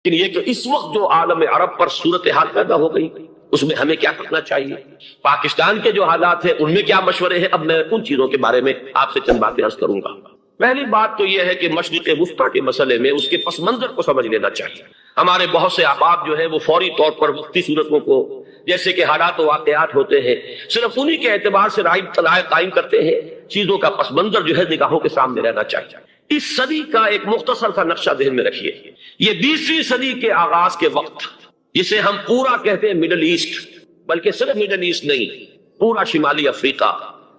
لیکن یہ کہ اس وقت جو عالم عرب پر صورتحال پیدا ہو گئی اس میں ہمیں کیا کرنا چاہیے، پاکستان کے جو حالات ہیں ان میں کیا مشورے ہیں، اب میں ان چیزوں کے بارے میں آپ سے چند باتیں عرض کروں گا۔ پہلی بات تو یہ ہے کہ مشرق وسطیٰ کے مسئلے میں اس کے پس منظر کو سمجھ لینا چاہیے۔ ہمارے بہت سے احباب جو ہیں وہ فوری طور پر وقتی صورتوں کو، جیسے کہ حالات و واقعات ہوتے ہیں، صرف انہی کے اعتبار سے رائے قائم کرتے ہیں، چیزوں کا پس منظر جو ہے نگاہوں کے سامنے رہنا چاہیے۔ اس صدی کا ایک مختصر سا نقشہ ذہن میں رکھیے، یہ 20ویں صدی کے آغاز کے وقت، جسے ہم پورا کہتے ہیں مڈل ایسٹ، بلکہ صرف مڈل ایسٹ نہیں، پورا شمالی افریقہ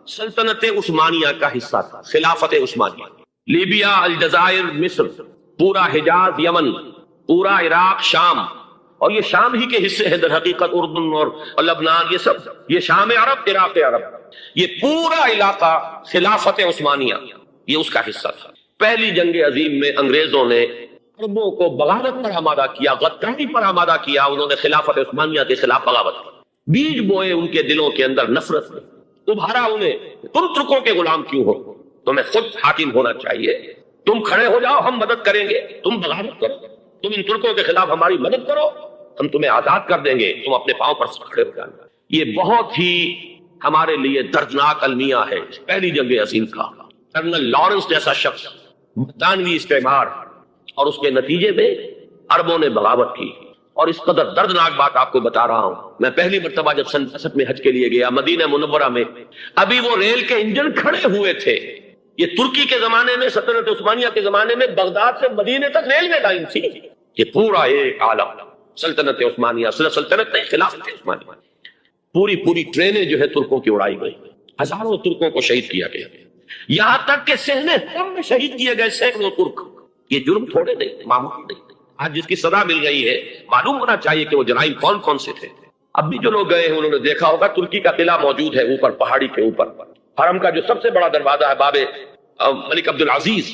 سلطنت عثمانیہ کا حصہ تھا، خلافت عثمانیہ، لیبیا، الجزائر، مصر، پورا حجاز، یمن، پورا عراق، شام، اور یہ شام ہی کے حصے ہیں در حقیقت، اردن اور لبنان، یہ شام عرب، عراق عرب، یہ پورا علاقہ خلافت عثمانیہ یہ اس کا حصہ تھا۔ پہلی جنگ عظیم میں انگریزوں نے عربوں کو بغاوت پر آمادہ کیا، غداری پر آمادہ کیا، انہوں نے خلافت عثمانیہ کے خلاف بغاوت کی، بیج بوئے ان کے دلوں کے اندر نفرت میں، ابھارا انہیں، تم ترکوں کے غلام کیوں ہو، تمہیں خود حاکم ہونا چاہیے، تم کھڑے ہو جاؤ، ہم مدد کریں گے، تم بغاوت کرو، تم ان ترکوں کے خلاف ہماری مدد کرو، ہم تمہیں آزاد کر دیں گے، تم اپنے پاؤں پر کھڑے ہو جانا۔ یہ بہت ہی ہمارے لیے دردناک المیہ ہے پہلی جنگ عظیم کا۔ کرنل لارنس جیسا شخص، برطانوی استعمار، اور اس کے نتیجے میں عربوں نے بغاوت کی۔ اور اس قدر دردناک بات آپ کو بتا رہا ہوں، میں پہلی مرتبہ جب سن 67 میں حج کے لیے گیا مدینہ منورہ میں، ابھی وہ ریل کے انجن کھڑے ہوئے تھے۔ یہ ترکی کے زمانے میں، سلطنت عثمانیہ کے زمانے میں بغداد سے مدینے تک ریلوے لائن تھی۔ یہ پورا ایک عالم سلطنت عثمانیہ، صرف سلطنت نہیں، خلافت عثمانیہ، پوری ٹرینیں جو ہے ترکوں کی اڑائی گئی، ہزاروں ترکوں کو شہید کیا گیا، یہاں تک کہ صحن حرم میں شہید کیے گئے سینکڑوں ترک۔ یہ جرم تھوڑے نہیں، معمولی نہیں۔ آج جس کی سزا مل گئی ہے، معلوم ہونا چاہیے کہ وہ جرائم کون کون سے تھے۔ اب بھی جو لوگ گئے ہیں انہوں نے دیکھا ہوگا ترکی کا قلعہ موجود ہے اوپر پہاڑی کے اوپر، حرم کا جو سب سے بڑا دروازہ ہے باب ملک عبدالعزیز،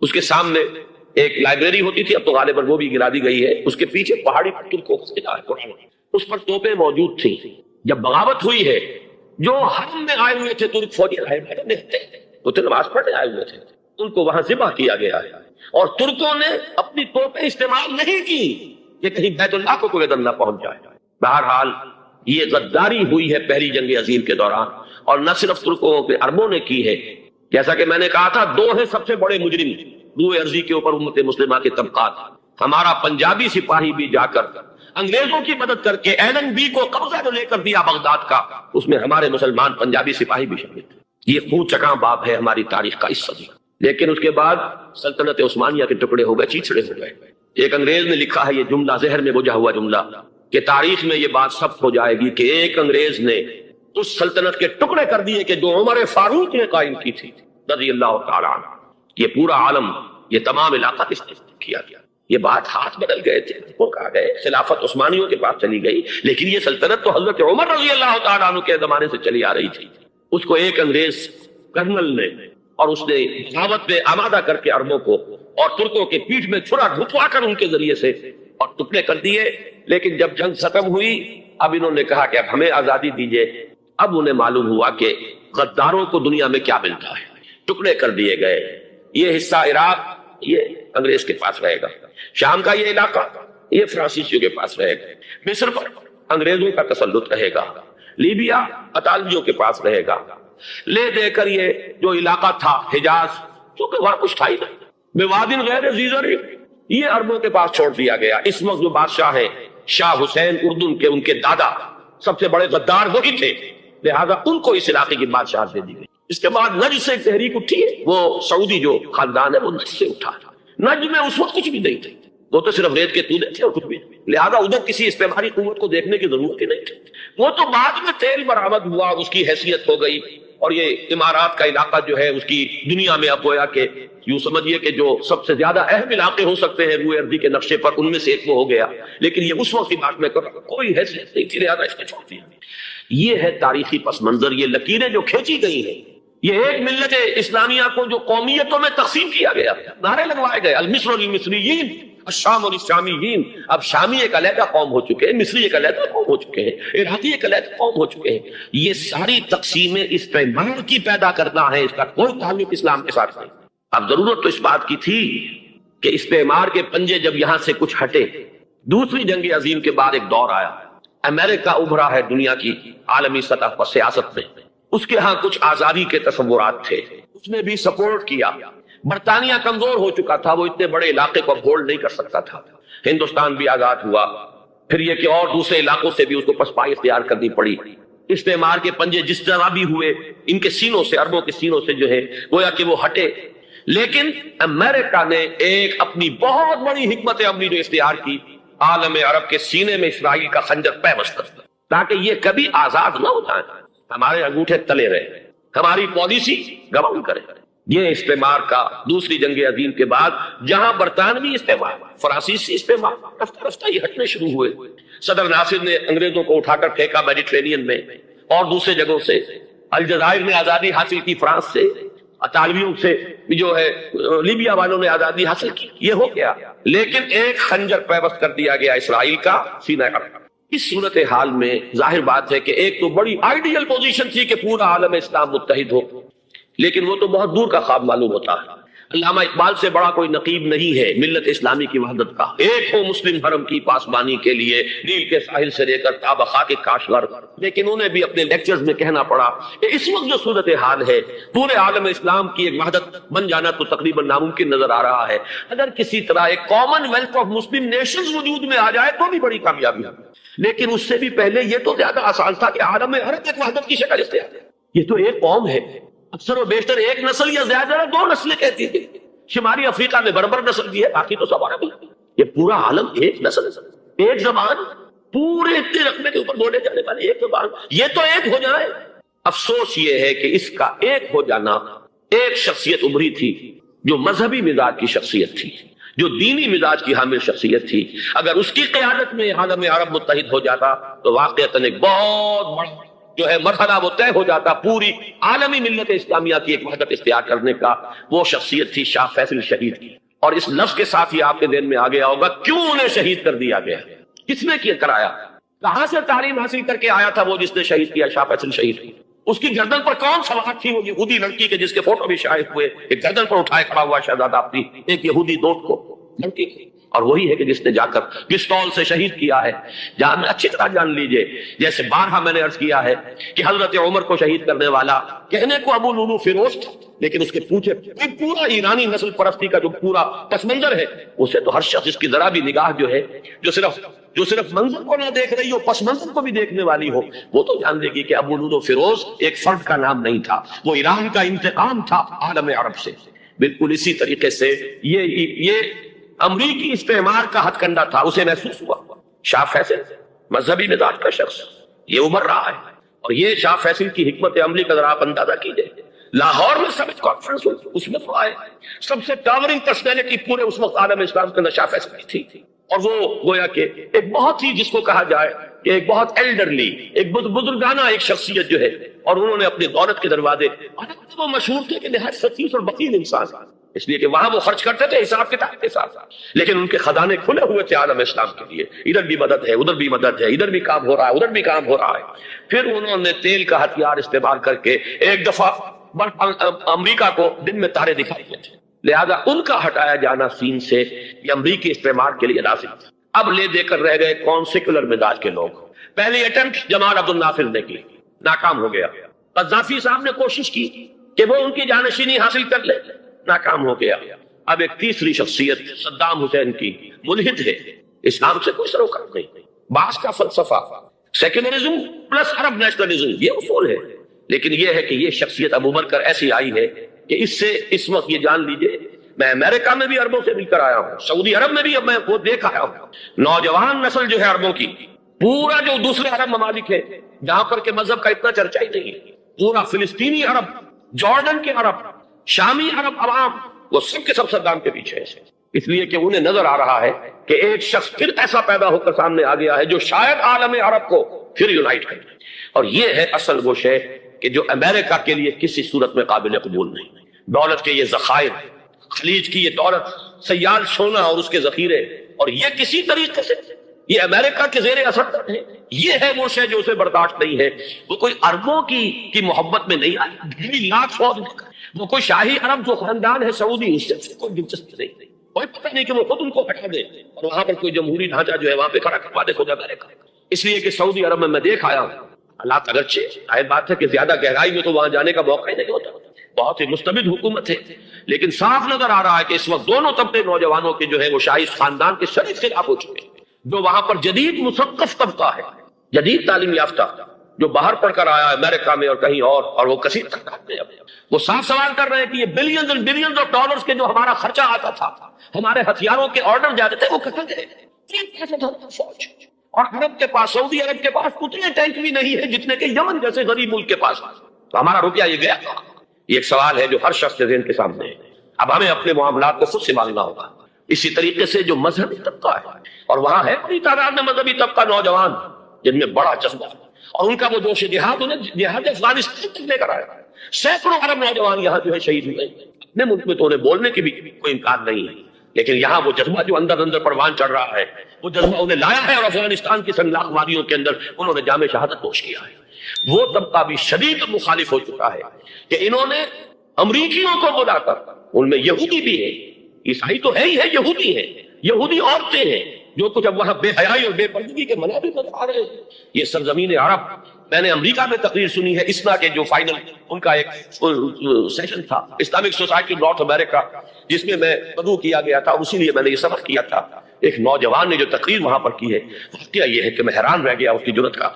اس کے سامنے ایک لائبریری ہوتی تھی، اب تو غالباً وہ بھی گرا دی گئی ہے، اس کے پیچھے پہاڑی پر ترکوں کا قلعہ ہے قرآن، اس پر توپیں موجود تھیں۔ جب بغاوت ہوئی ہے، جو حرم میں آئے ہوئے تھے ترک فوجی وہ تو نماز پڑھنے آئے ہوئے تھے، ان کو وہاں ذبح کیا گیا ہے، اور ترکوں نے اپنی توپیں استعمال نہیں کی کہ کہیں بیت اللہ کو کوئی نہ پہنچ جائے۔ بہرحال یہ غداری ہوئی ہے پہلی جنگ عظیم کے دوران، اور نہ صرف ترکوں کے، عربوں نے کی ہے۔ جیسا کہ میں نے کہا تھا، دو ہیں سب سے بڑے مجرم روئے ارضی کے اوپر امت مسلمہ کے طبقات۔ ہمارا پنجابی سپاہی بھی جا کر انگریزوں کی مدد کر کے ایلن بی کو قبضہ جو لے کر دیا بغداد کا، اس میں ہمارے مسلمان پنجابی سپاہی بھی شامل تھے۔ یہ خون چکاں باب ہے ہماری تاریخ کا اس صدی۔ لیکن اس کے بعد سلطنت عثمانیہ کے ٹکڑے ہو گئے، چیچڑے ہو گئے۔ ایک انگریز نے لکھا ہے یہ جملہ، زہر میں بجھا ہوا جملہ، کہ تاریخ میں یہ بات ثبت ہو جائے گی کہ ایک انگریز نے اس سلطنت کے ٹکڑے کر دیے کہ جو عمر فاروق نے قائم کی تھی رضی اللہ تعالیٰ عنہ۔ یہ پورا عالم، یہ تمام علاقہ کس نے کیا گیا؟ یہ بات ہاتھ بدل گئے تھے، وہ کہا گئے خلافت عثمانیوں کے پاس چلی گئی، لیکن یہ سلطنت تو حضرت عمر رضی اللہ تعالیٰ عنہ کے زمانے سے چلی آ رہی تھی۔ اس کو ایک انگریز کرنل نے، اور اس نے بغاوت میں آمادہ کر کے عربوں کو اور ترکوں کے پیٹھ میں چھرا ڈھکوا کر ان کے ذریعے سے اور ٹکڑے کر دیے۔ لیکن جب جنگ ختم ہوئی، اب انہوں نے کہا کہ اب ہمیں آزادی دیجیے۔ اب انہیں معلوم ہوا کہ غداروں کو دنیا میں کیا ملتا ہے، ٹکڑے کر دیے گئے۔ یہ حصہ عراق یہ انگریز کے پاس رہے گا، شام کا یہ علاقہ یہ فرانسیسیوں کے پاس رہے گا، مصر پر انگریزوں کا تسلط رہے گا، لیبیا اطالویوں کے پاس رہے گا، لے دے کر یہ جو علاقہ تھا حجاز، چونکہ وہاں کچھ تھا ہی نہیں، بوادن غیر ذی زرع، یہ عربوں کے پاس چھوڑ دیا گیا۔ اس وقت جو بادشاہ ہیں شاہ حسین اردن کے، ان کے دادا سب سے بڑے غدار وہی تھے، لہذا ان کو اس علاقے کی بادشاہت دے دی گئی۔ اس کے بعد نجد سے ایک تحریک اٹھی ہے، وہ سعودی جو خاندان ہے وہ نجد سے اٹھا تھا۔ نجد میں اس وقت کچھ بھی نہیں تھے، وہ تو صرف ریت کے تودے تھے اور کچھ بھی نہیں، لہذا ادھر کسی استعماری قوت کو دیکھنے کی ضرورت ہی نہیں تھی۔ وہ تو بعد میں تیل برآمد ہوا، اس کی حیثیت ہو گئی، اور یہ امارات کا علاقہ جو ہے اس کی دنیا میں اب گویا کہ یوں سمجھیے کہ جو سب سے زیادہ اہم علاقے ہو سکتے ہیں روئے ارضی کے نقشے پر، ان میں سے ایک وہ ہو گیا۔ لیکن یہ اس وقت کی بات میں کر رہا ہوں، کوئی حیثیت نہیں تھی، لہٰذا اس نے چھوڑ دیا۔ یہ ہے تاریخی پس منظر، یہ لکیریں جو کھینچی گئی ہیں۔ یہ ایک ملت اسلامیہ کو جو قومیتوں میں تقسیم کیا گیا، نعرے لگوائے گئے، المصر للمصریین، الشام للشامیین۔ اب شامی ایک علیحدہ قوم ہو چکے ہیں، مصری ایک علیحدہ قوم ہو چکے ہیں، عراقی ایک علیحدہ قوم ہو چکے ہیں۔ یہ ساری تقسیمیں استعمار کی پیدا کرنا ہے، اس کا کوئی تعلق اسلام کے ساتھ نہیں۔ اب ضرورت تو اس بات کی تھی کہ استعمار کے پنجے جب یہاں سے کچھ ہٹے، دوسری جنگ عظیم کے بعد ایک دور آیا، امریکہ ابھرا ہے دنیا کی عالمی سطح پر سیاست میں، اس کے ہاں کچھ آزادی کے تصورات تھے، اس نے بھی سپورٹ کیا۔ برطانیہ کمزور ہو چکا تھا، وہ اتنے بڑے علاقے کو ہولڈ نہیں کر سکتا تھا، ہندوستان بھی آزاد ہوا، پھر یہ کہ اور دوسرے علاقوں سے بھی اس کو پسپائی اختیار کرنی پڑی۔ استعمار کے پنجے جس طرح بھی ہوئے، ان کے سینوں سے، عربوں کے سینوں سے جو ہے گویا کہ وہ ہٹے، لیکن امریکہ نے ایک اپنی بہت بڑی حکمت عملی جو اختیار کی، عالم عرب کے سینے میں اسرائیل کا خنجر پیوست کر دیا تاکہ یہ کبھی آزاد نہ ہو جائیں، ہمارے انگوٹھے تلے رہے، ہماری پالیسی گواہ کرے۔ یہ استعمار کا دوسری جنگ عظیم کے بعد جہاں برطانوی استعمار، فرانسیسی استعمار رفتہ رفتہ یہ ہٹنے شروع ہوئے، صدر ناصر نے انگریزوں کو اٹھا کر پھینکا میڈیٹرینین میں اور دوسرے جگہوں سے، الجزائر نے آزادی حاصل کی فرانس سے، اطالویوں سے جو ہے لیبیا والوں نے آزادی حاصل کی، یہ ہو گیا، لیکن ایک خنجر پیوست کر دیا گیا اسرائیل کا سینہ عرب۔ اس صورتحال میں ظاہر بات ہے کہ ایک تو بڑی آئیڈیل پوزیشن تھی کہ پورا عالم اسلام متحد ہو، لیکن وہ تو بہت دور کا خواب معلوم ہوتا ہے۔ علامہ اقبال سے بڑا کوئی نقیب نہیں ہے ملت اسلامی کی وحدت کا، ایک ہو مسلم حرم کی پاسبانی کے لیے، نیل کے ساحل سے لے کر تابہ خاک کاشغر۔ لیکن انہیں بھی اپنے لیکچرز میں کہنا پڑا کہ اس وقت جو صورتحال ہے، پورے عالم اسلام کی ایک وحدت بن جانا تو تقریباً ناممکن نظر آ رہا ہے۔ اگر کسی طرح ایک common wealth of Muslim nations وجود میں آ جائے تو بھی بڑی کامیابی ہے، لیکن اس سے بھی پہلے یہ تو زیادہ آسان تھا کہ عالم عرب ایک وحدت کی شکل اختیار کرے۔ یہ تو ایک قوم ہے، اکثر و بیشتر ایک نسل یا زیادہ دو نسلیں کہتی تھی، شمالی افریقہ میں بربر نسل بھی ہے، باقی تو سب عرب ہیں۔ یہ پورا عالم ایک نسل، ایک زبان، پورے اتنے رقبے کے اوپر بولے جانے والے ایک زبان، یہ تو ایک ہو جائے۔ افسوس یہ ہے کہ اس کا ایک ہو جانا، ایک شخصیت ابھری تھی جو مذہبی مزاج کی شخصیت تھی، جو دینی مزاج کی حامل شخصیت تھی، اگر اس کی قیادت میں عالم عرب متحد ہو جاتا تو واقعتاً ایک بہت بڑا جو ہے مرحلہ وہ طے ہو جاتا پوری عالمی ملت اسلامیہ کی ایک وحدت اختیار کرنے کا۔ وہ شخصیت تھی شاہ فیصل شہید کی، اور اس لفظ کے ساتھ ہی آپ کے ذہن میں آ گیا ہوگا کیوں انہیں شہید کر دیا گیا، کس نے کیا کرایا، کہاں سے تعلیم حاصل کر کے آیا تھا وہ جس نے شہید کیا شاہ فیصل شہید کی، اس کی گردن پر کون سوار تھی، وہ یہودی لڑکی کے جس کے فوٹو بھی شائع ہوئے، ایک گردن پر اٹھائے کھڑا ہوا شہزادہ اپنی ایک یہودی دوست کو لڑکی کی، اور وہی ہے کہ جس نے جا کر پستول سے شہید کیا ہے۔ جہاں اچھی طرح جان لیجئے، جیسے بارہا میں نے عرض کیا ہے کہ حضرت عمر کو شہید کرنے والا کہنے کو ابو لولو فیروز تھا، لیکن اس کے پیچھے پورا ایرانی نسل پرستی کا جو پورا پس منظر ہے، اسے تو ہر شخص اس کی ذرا بھی نگاہ جو ہے جو صرف منظر کو نہ دیکھ رہی ہو، پس منظر کو بھی دیکھنے والی ہو، وہ تو جان لے گی کہ ابو لولو فیروز ایک فرد کا نام نہیں تھا، وہ ایران کا انتقام تھا عالم عرب سے۔ بالکل اسی طریقے سے یہ امریکی استعمار کا ہتھ کنڈا تھا، اسے محسوس ہوا۔ شاہ فیصل مذہبی مزاج کا شخص یہ ابھر رہا ہے، اور یہ شاہ فیصل کی حکمت عملی کا ذرا آپ اندازہ کیجئے۔ لاہور میں سمٹ کانفرنس ہوئی، اس میں تو آئے سب سے ٹاورنگ پرسنالٹی پورے اس وقت عالم اسلام کے اندر شاہ فیصل کی تھی، اور وہ گویا کہ ایک بہت ہی جس کو کہا جائے کہ ایک بہت ایلڈرلی، ایک بزرگانہ ایک شخصیت جو ہے، اور انہوں نے اپنی دولت کے دروازے، وہ مشہور تھے کہ نہایت خسیس اور بخیل انسان، اس لیے کہ وہاں وہ خرچ کرتے تھے حساب کتاب کے ساتھ، لیکن ان کے خزانے کھلے ہوئے تھے عالم اسلام کے لیے، ادھر بھی مدد ہے، ادھر بھی مدد ہے، ادھر بھی کام ہو رہا ہے، ادھر بھی کام ہو رہا ہے۔ پھر انہوں نے تیل کا ہتھیار استعمال کر کے ایک دفعہ امریکہ کو دن میں تارے دکھائی دیے تھے، لہذا ان کا ہٹایا جانا سین سے یہ امریکی استعمار کے لیے لازم تھا۔ اب لے دے کر رہ گئے کون سیکولر مزاج کے لوگ۔ پہلی اٹمپٹ جمال عبد الناصر نے کی، ناکام ہو گیا۔ قذافی صاحب نے کوشش کی کہ وہ ان کی جانشینی حاصل کر لے، ناکام ہو گیا۔ اب ایک تیسری شخصیت صدام حسین کی، ملحد ہے، اسلام سے کوئی سروکار نہیں، باس کا فلسفہ سیکولرزم پلس عرب نیشنلزم یہ اصول ہے، لیکن یہ ہے کہ یہ شخصیت ابو بکر ایسی آئی ہے کہ اس سے اس وقت یہ جان لیجئے، میں امریکہ میں بھی عربوں سے مل کر آیا ہوں، سعودی عرب میں بھی اب میں وہ دیکھ آیا ہوں، نوجوان نسل جو ہے عربوں کی، پورا جو دوسرے عرب ممالک ہے جہاں پر کہ مذہب کا اتنا چرچا ہی نہیں ہے، پورا فلسطینی عرب، جارڈن کے عرب، شامی عرب عوام، وہ سب کے سب صدام کے پیچھے ہے، اس لیے کہ انہیں نظر آ رہا ہے کہ ایک شخص پھر ایسا پیدا ہو کر سامنے آ گیا ہے جو شاید عالم عرب کو پھر یونائٹ کرے، اور یہ ہے اصل وہ شے کہ جو امریکہ کے لیے کسی صورت میں قابل قبول نہیں۔ دولت کے یہ ذخائر، خلیج کی یہ دولت، سیال سونا اور اس کے ذخیرے، اور یہ کسی طریقے سے یہ امریکہ کے زیر اثر ہے، یہ ہے وہ شے جو اسے برداشت نہیں ہے۔ وہ کوئی عربوں کی محبت میں نہیں آئی، لاکھ فوج، وہ کوئی شاہی عرب جو خاندان ہے سعودی، اس سے کوئی دلچسپی نہیں، کوئی پتہ نہیں کہ وہ خود ان کو ہٹا دے اور وہاں پر کوئی جمہوری ڈھانچہ جو ہے وہاں پہ کھڑا کروا دے خود امریکہ۔ اس لیے کہ سعودی عرب میں دیکھ آیا ہوں حالات اگرچہ ظاہر بات ہے کہ زیادہ گہرائی میں تو وہاں جانے کا موقع ہی نہیں ہوتا، بہت ہی مستبد حکومت ہے، لیکن صاف نظر آ رہا ہے کہ اس وقت دونوں طبقے نوجوانوں کے جو ہے وہ شاہی خاندان کے شدید خلاف ہو چکے ہیں۔ جو وہاں پر جدید مثقف طبقہ ہے، جدید تعلیم یافتہ، جو باہر پڑھ کر آیا ہے امریکہ میں اور کہیں اور وہ کثیر تعداد میں وہ صاف سوال کر رہے ہیں کہ یہ billions and billions of dollars کے جو ہمارا خرچہ آتا تھا، ہمارے ہتھیاروں کے آرڈر جاتے تھے، وہ کہاں گئے؟ فوج اور عرب کے پاس، سعودی عرب کے پاس اتنے ٹینک بھی نہیں ہے جتنے کہ یمن جیسے غریب ملک کے پاس، تو ہمارا روپیہ یہ گیا۔ یہ ایک سوال ہے جو ہر شخص کے ذہن کے سامنے ہے۔ اب ہمیں اپنے معاملات کو خود سنبھالنا ہوگا۔ اسی طریقے سے جو مذہبی طبقہ ہے، اور وہاں ہے بڑی تعداد میں مذہبی طبقہ نوجوان جن میں بڑا جذبہ ہے، اور ان کا وہ جوش جہاد انہیں جہاد افغانستان تک لے کر آیا۔ سینکڑوں عرب نوجوان یہاں جو ہے شہید ہوئے۔ اپنے ملک میں تو انہیں بولنے کی بھی کوئی امکان نہیں ہے، لیکن یہاں وہ جذبہ جو اندر اندر پروان چڑھ رہا ہے، وہ جذبہ انہیں لایا ہے اور افغانستان کی سنگلاخ وادیوں کے اندر انہوں نے جام شہادت پوش کیا ہے۔ وہ طبقہ بھی شدید مخالف ہو چکا ہے کہ انہوں نے امریکیوں کو بلا کر، ان میں یہودی بھی ہے، عیسائی تو ہے ہی ہے، یہودی ہے، یہودی عورتیں ہیں جو کچھ اب وہاں بے حیائی اور بے پردگی کے مناظر نظر آ رہے ہیں۔ یہ سرزمین عرب، میں نے امریکہ میں تقریر سنی ہے اسنا کے جو فائنل ان کا ایک سیشن تھا اسلامک سوسائٹی نارتھ امریکہ، جس میں میں مدعو کیا گیا تھا، اسی لیے میں نے یہ سبق کیا تھا۔ ایک نوجوان نے جو تقریر وہاں پر کی ہے، واقعہ یہ ہے کہ میں حیران رہ گیا اس کی جرأت کا۔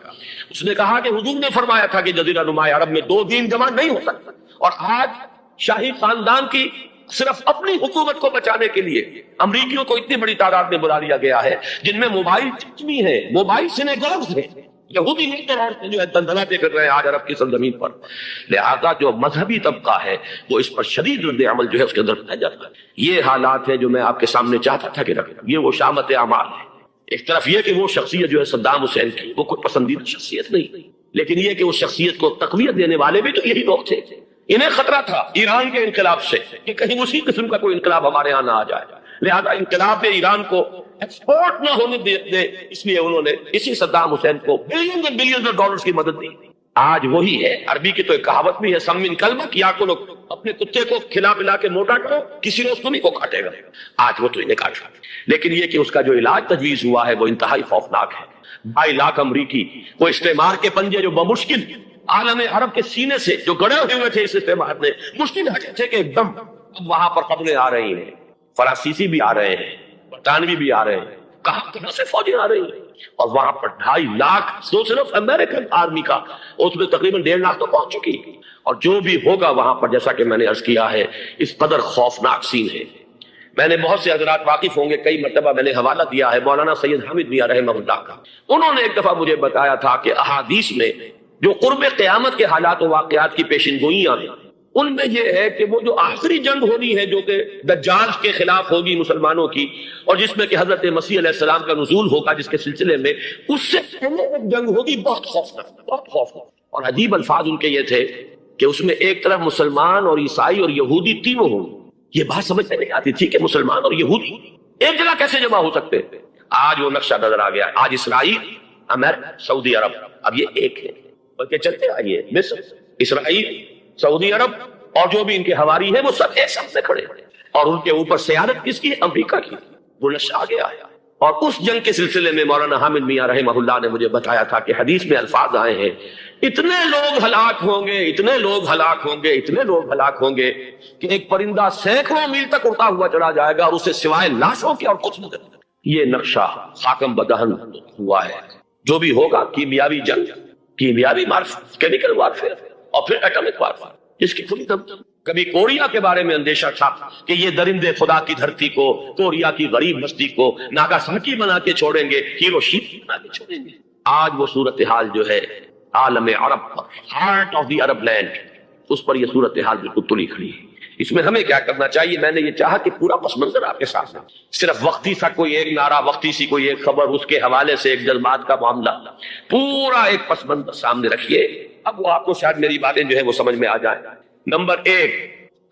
اس نے کہا کہ حضور نے فرمایا تھا کہ جزیرہ نما عرب میں دو دین جمع نہیں ہو سکتا، اور آج شاہی خاندان کی صرف اپنی حکومت کو بچانے کے لیے امریکیوں کو اتنی بڑی تعداد میں بلا لیا گیا ہے، جن میں موبائل چچمی ہیں، موبائل سینیگوگز ہیں، یہودی جو ہے دندناتے پھر رہے ہیں آج عرب کی سرزمین پر۔ لہذا جو مذہبی طبقہ ہے وہ اس پر شدید رد عمل جو ہے اس کے اندر پایا جاتا ہے۔ یہ حالات ہیں جو میں آپ کے سامنے چاہتا تھا کہ رکھیں۔ یہ وہ شامت اعمال ہے۔ ایک طرف یہ کہ وہ شخصیت جو ہے صدام حسین کی، وہ کوئی پسندیدہ شخصیت نہیں، لیکن یہ کہ اس شخصیت کو تقویت دینے والے بھی تو یہی لوگ تھے۔ انہیں خطرہ تھا ایران کے انقلاب سے کہ کہیں اسی قسم کا کوئی انقلاب ہمارے ہاں نہ آ جائے، لہذا انقلاب میں ایران کو ایکسپورٹ نہ ہونے دے، اس لیے انہوں نے اسی صدام حسین کو بلینز اور بلینز ڈالرز کی مدد دی۔ آج وہی ہے، عربی کی تو ایک کہاوت بھی ہے، سم من کلبک یاکلو، اپنے کتے کو کھلا پلا کے موٹا کرو، کسی روز تمہیں کو کاٹے گا۔ آج وہ تو انہیں کاٹ رہا ہے، لیکن یہ کہ اس کا جو علاج تجویز ہوا ہے وہ انتہائی خوفناک ہے۔ 2.5 لاکھ امریکی وہ استعمار کے پنجے جو بمشکل عالم عرب کے سینے سے جو گڑے ہوئے تھے اس استعمار نے، مشکل ہٹے تھے کہ ایک دم اب وہاں پر قبلیں آ رہی ہیں، فرانسیسی بھی آ رہے ہیں، برطانوی بھی آ رہے ہیں، کہاں سے فوجیں آ رہی ہیں، اور وہاں پر 2.5 لاکھ تو صرف امریکن آرمی کا، اس میں تقریباً 1.5 لاکھ تو پہنچ چکی، اور جو بھی ہوگا وہاں پر جیسا کہ میں نے عرض کیا ہے اس قدر خوفناک سین ہے۔ میں نے بہت سے حضرات واقف ہوں گے، کئی مرتبہ میں نے حوالہ دیا ہے مولانا سید حامد میاں رحمہ اللہ کا۔ انہوں نے ایک دفعہ مجھے بتایا تھا کہ احادیث میں جو قرب قیامت کے حالات و واقعات کی پیشن گوئیاں ہیں، ان میں یہ ہے کہ وہ جو آخری جنگ ہونی ہے جو کہ دجال کے خلاف ہوگی مسلمانوں کی، اور جس میں کہ حضرت مسیح علیہ السلام کا نزول ہوگا، جس کے سلسلے میں اس سے پہلے ایک جنگ ہوگی بہت خوفناک، بہت خوفناک، اور عجیب الفاظ ان کے یہ تھے کہ اس میں ایک طرف مسلمان اور عیسائی اور یہودی تینوں ہوں۔ یہ بات سمجھ میں نہیں آتی تھی کہ مسلمان اور یہودی ایک جگہ کیسے جمع ہو سکتے۔ آج وہ نقشہ نظر آ گیا، آج اسرائیل، امریکہ، سعودی عرب اب یہ ایک ہے، بلکہ چلتے آئیے مصر، اسرائیل، سعودی عرب اور جو بھی ان کے حواری ہیں وہ سب ایک ساتھ سے کھڑے ہیں، اور ان کے اوپر سیادت کس کی؟ امریکہ کی۔ وہ نقشہ آ گیا ہے، اور اس جنگ کے سلسلے میں مولانا حامد میاں رحمہ اللہ نے مجھے بتایا تھا کہ حدیث میں الفاظ آئے ہیں، اتنے لوگ ہلاک ہوں گے، اتنے لوگ ہلاک ہوں گے، اتنے لوگ ہلاک ہوں گے کہ ایک پرندہ سینکڑوں میل تک اڑتا ہوا چلا جائے گا اور اسے سوائے لاشوں کے اور کچھ نہیں کرے۔ یہ نقشہ خاکم بدہن ہوا ہے۔ جو بھی ہوگا کیمیاوی جنگ، کیمیاوی کیمیکل وارفیئر، اور پھر ایٹمک وارفیئر، جس کی کھلی دم۔ کبھی کوریا کے بارے میں اندیشہ تھا کہ یہ درندے خدا کی دھرتی کو، کوریا کی غریب بستی کو ناگاساکی بنا کے چھوڑیں گے، ہیروشیما بنا کے چھوڑیں گے۔ آج وہ صورتحال جو ہے عالم عرب پر، heart of the Arab land, اس پر یہ صورتحال بالکل تلی کھڑی ہے۔ اس میں ہمیں کیا کرنا چاہیے؟ میں نے یہ چاہا کہ پورا پس منظر آپ کے سامنے، صرف وقتی سا کوئی ایک نعرہ، وقتی سی کوئی ایک خبر، اس کے حوالے سے ایک جذبات کا معاملہ، پورا ایک پس منظر سامنے رکھیے۔ اب وہ آپ کو شاید میری باتیں جو ہے وہ سمجھ میں آ جائیں۔ نمبر 1،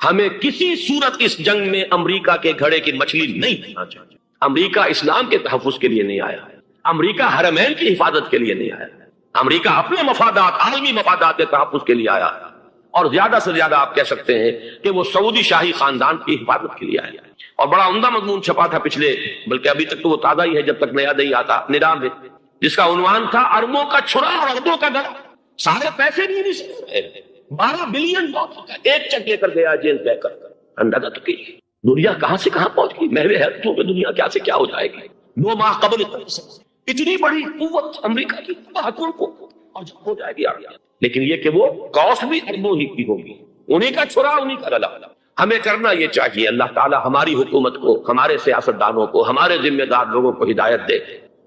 ہمیں کسی صورت اس جنگ میں امریکہ کے گھڑے کی مچھلی نہیں بننا چاہیے۔ امریکہ اسلام کے تحفظ کے لیے نہیں آیا ہے، امریکہ حرمین کی حفاظت کے لیے نہیں آیا ہے، امریکہ اپنے مفادات، عالمی مفادات کے تحفظ کے لیے آیا ہے، اور زیادہ سے زیادہ آپ کہہ سکتے ہیں کہ وہ سعودی شاہی خاندان کی حفاظت کے لیے آیا ہے۔ اور بڑا عمدہ مضمون چھپا تھا پچھلے، بلکہ ابھی تک تو وہ تازہ ہی ہے جب تک نیا نہیں آتا، نظام میں، جس کا عنوان تھا اربوں کا چھڑا اور اربوں کا گڑا۔ سارے پیسے نہیں رہے، 12 بلین ڈالر کا ایک چیک لے کر گیا جیل بے کر، اندازہ تو کیجیے دنیا کہاں سے کہاں پہنچ گئی، محو حیرتوں میں دنیا کیا سے کیا ہو جائے گی۔ 2 ماہ قبل اتنی بڑی قوت امریکہ کی تباہ کو اور جب ہو جائے گی آگے، لیکن یہ کہ وہ کاسٹ بھی اربوں ہی کی ہوگی، انہی کا چھڑا انہی کا گلا۔ ہمیں کرنا یہ چاہیے اللہ تعالی ہماری حکومت کو، ہمارے سیاستدانوں کو، ہمارے ذمہ دار لوگوں کو ہدایت دے،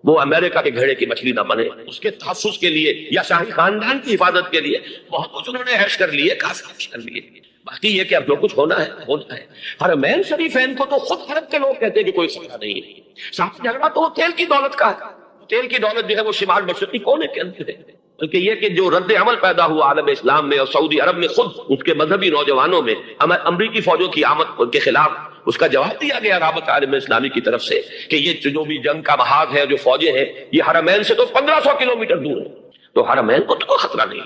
وہ امریکہ کے گھڑے کی مچھلی نہ بنے۔ اس کے تحفظ کے لیے یا شاہی خاندان کی حفاظت کے لیے بہت کچھ انہوں نے عیش کر لیے، کافی عیش کر لیے، باقی یہ کہ اب جو کچھ ہونا ہے ہونا ہے۔ حرمین شریفین کو تو خود عرب کے لوگ کہتے ہیں کہ کوئی خطرہ نہیں ہے، ساتھ جھگڑا تو وہ تیل کی دولت کا ہے، تیل کی دولت جو ہے وہ شمال مشرقی کونے کے اندر ہے، بلکہ یہ کہ جو رد عمل پیدا ہوا عالم اسلام میں اور سعودی عرب میں، خود اس کے مذہبی نوجوانوں میں امریکی فوجوں کی آمد کے خلاف اس کا جواب دیا گیا رابطہ عالم اسلامی کی طرف سے کہ یہ جو بھی جنگ کا محاذ ہے، جو فوجیں ہیں، یہ حرمین سے تو 1500 کلومیٹر دور ہے، تو حرمین کو تو کوئی خطرہ نہیں،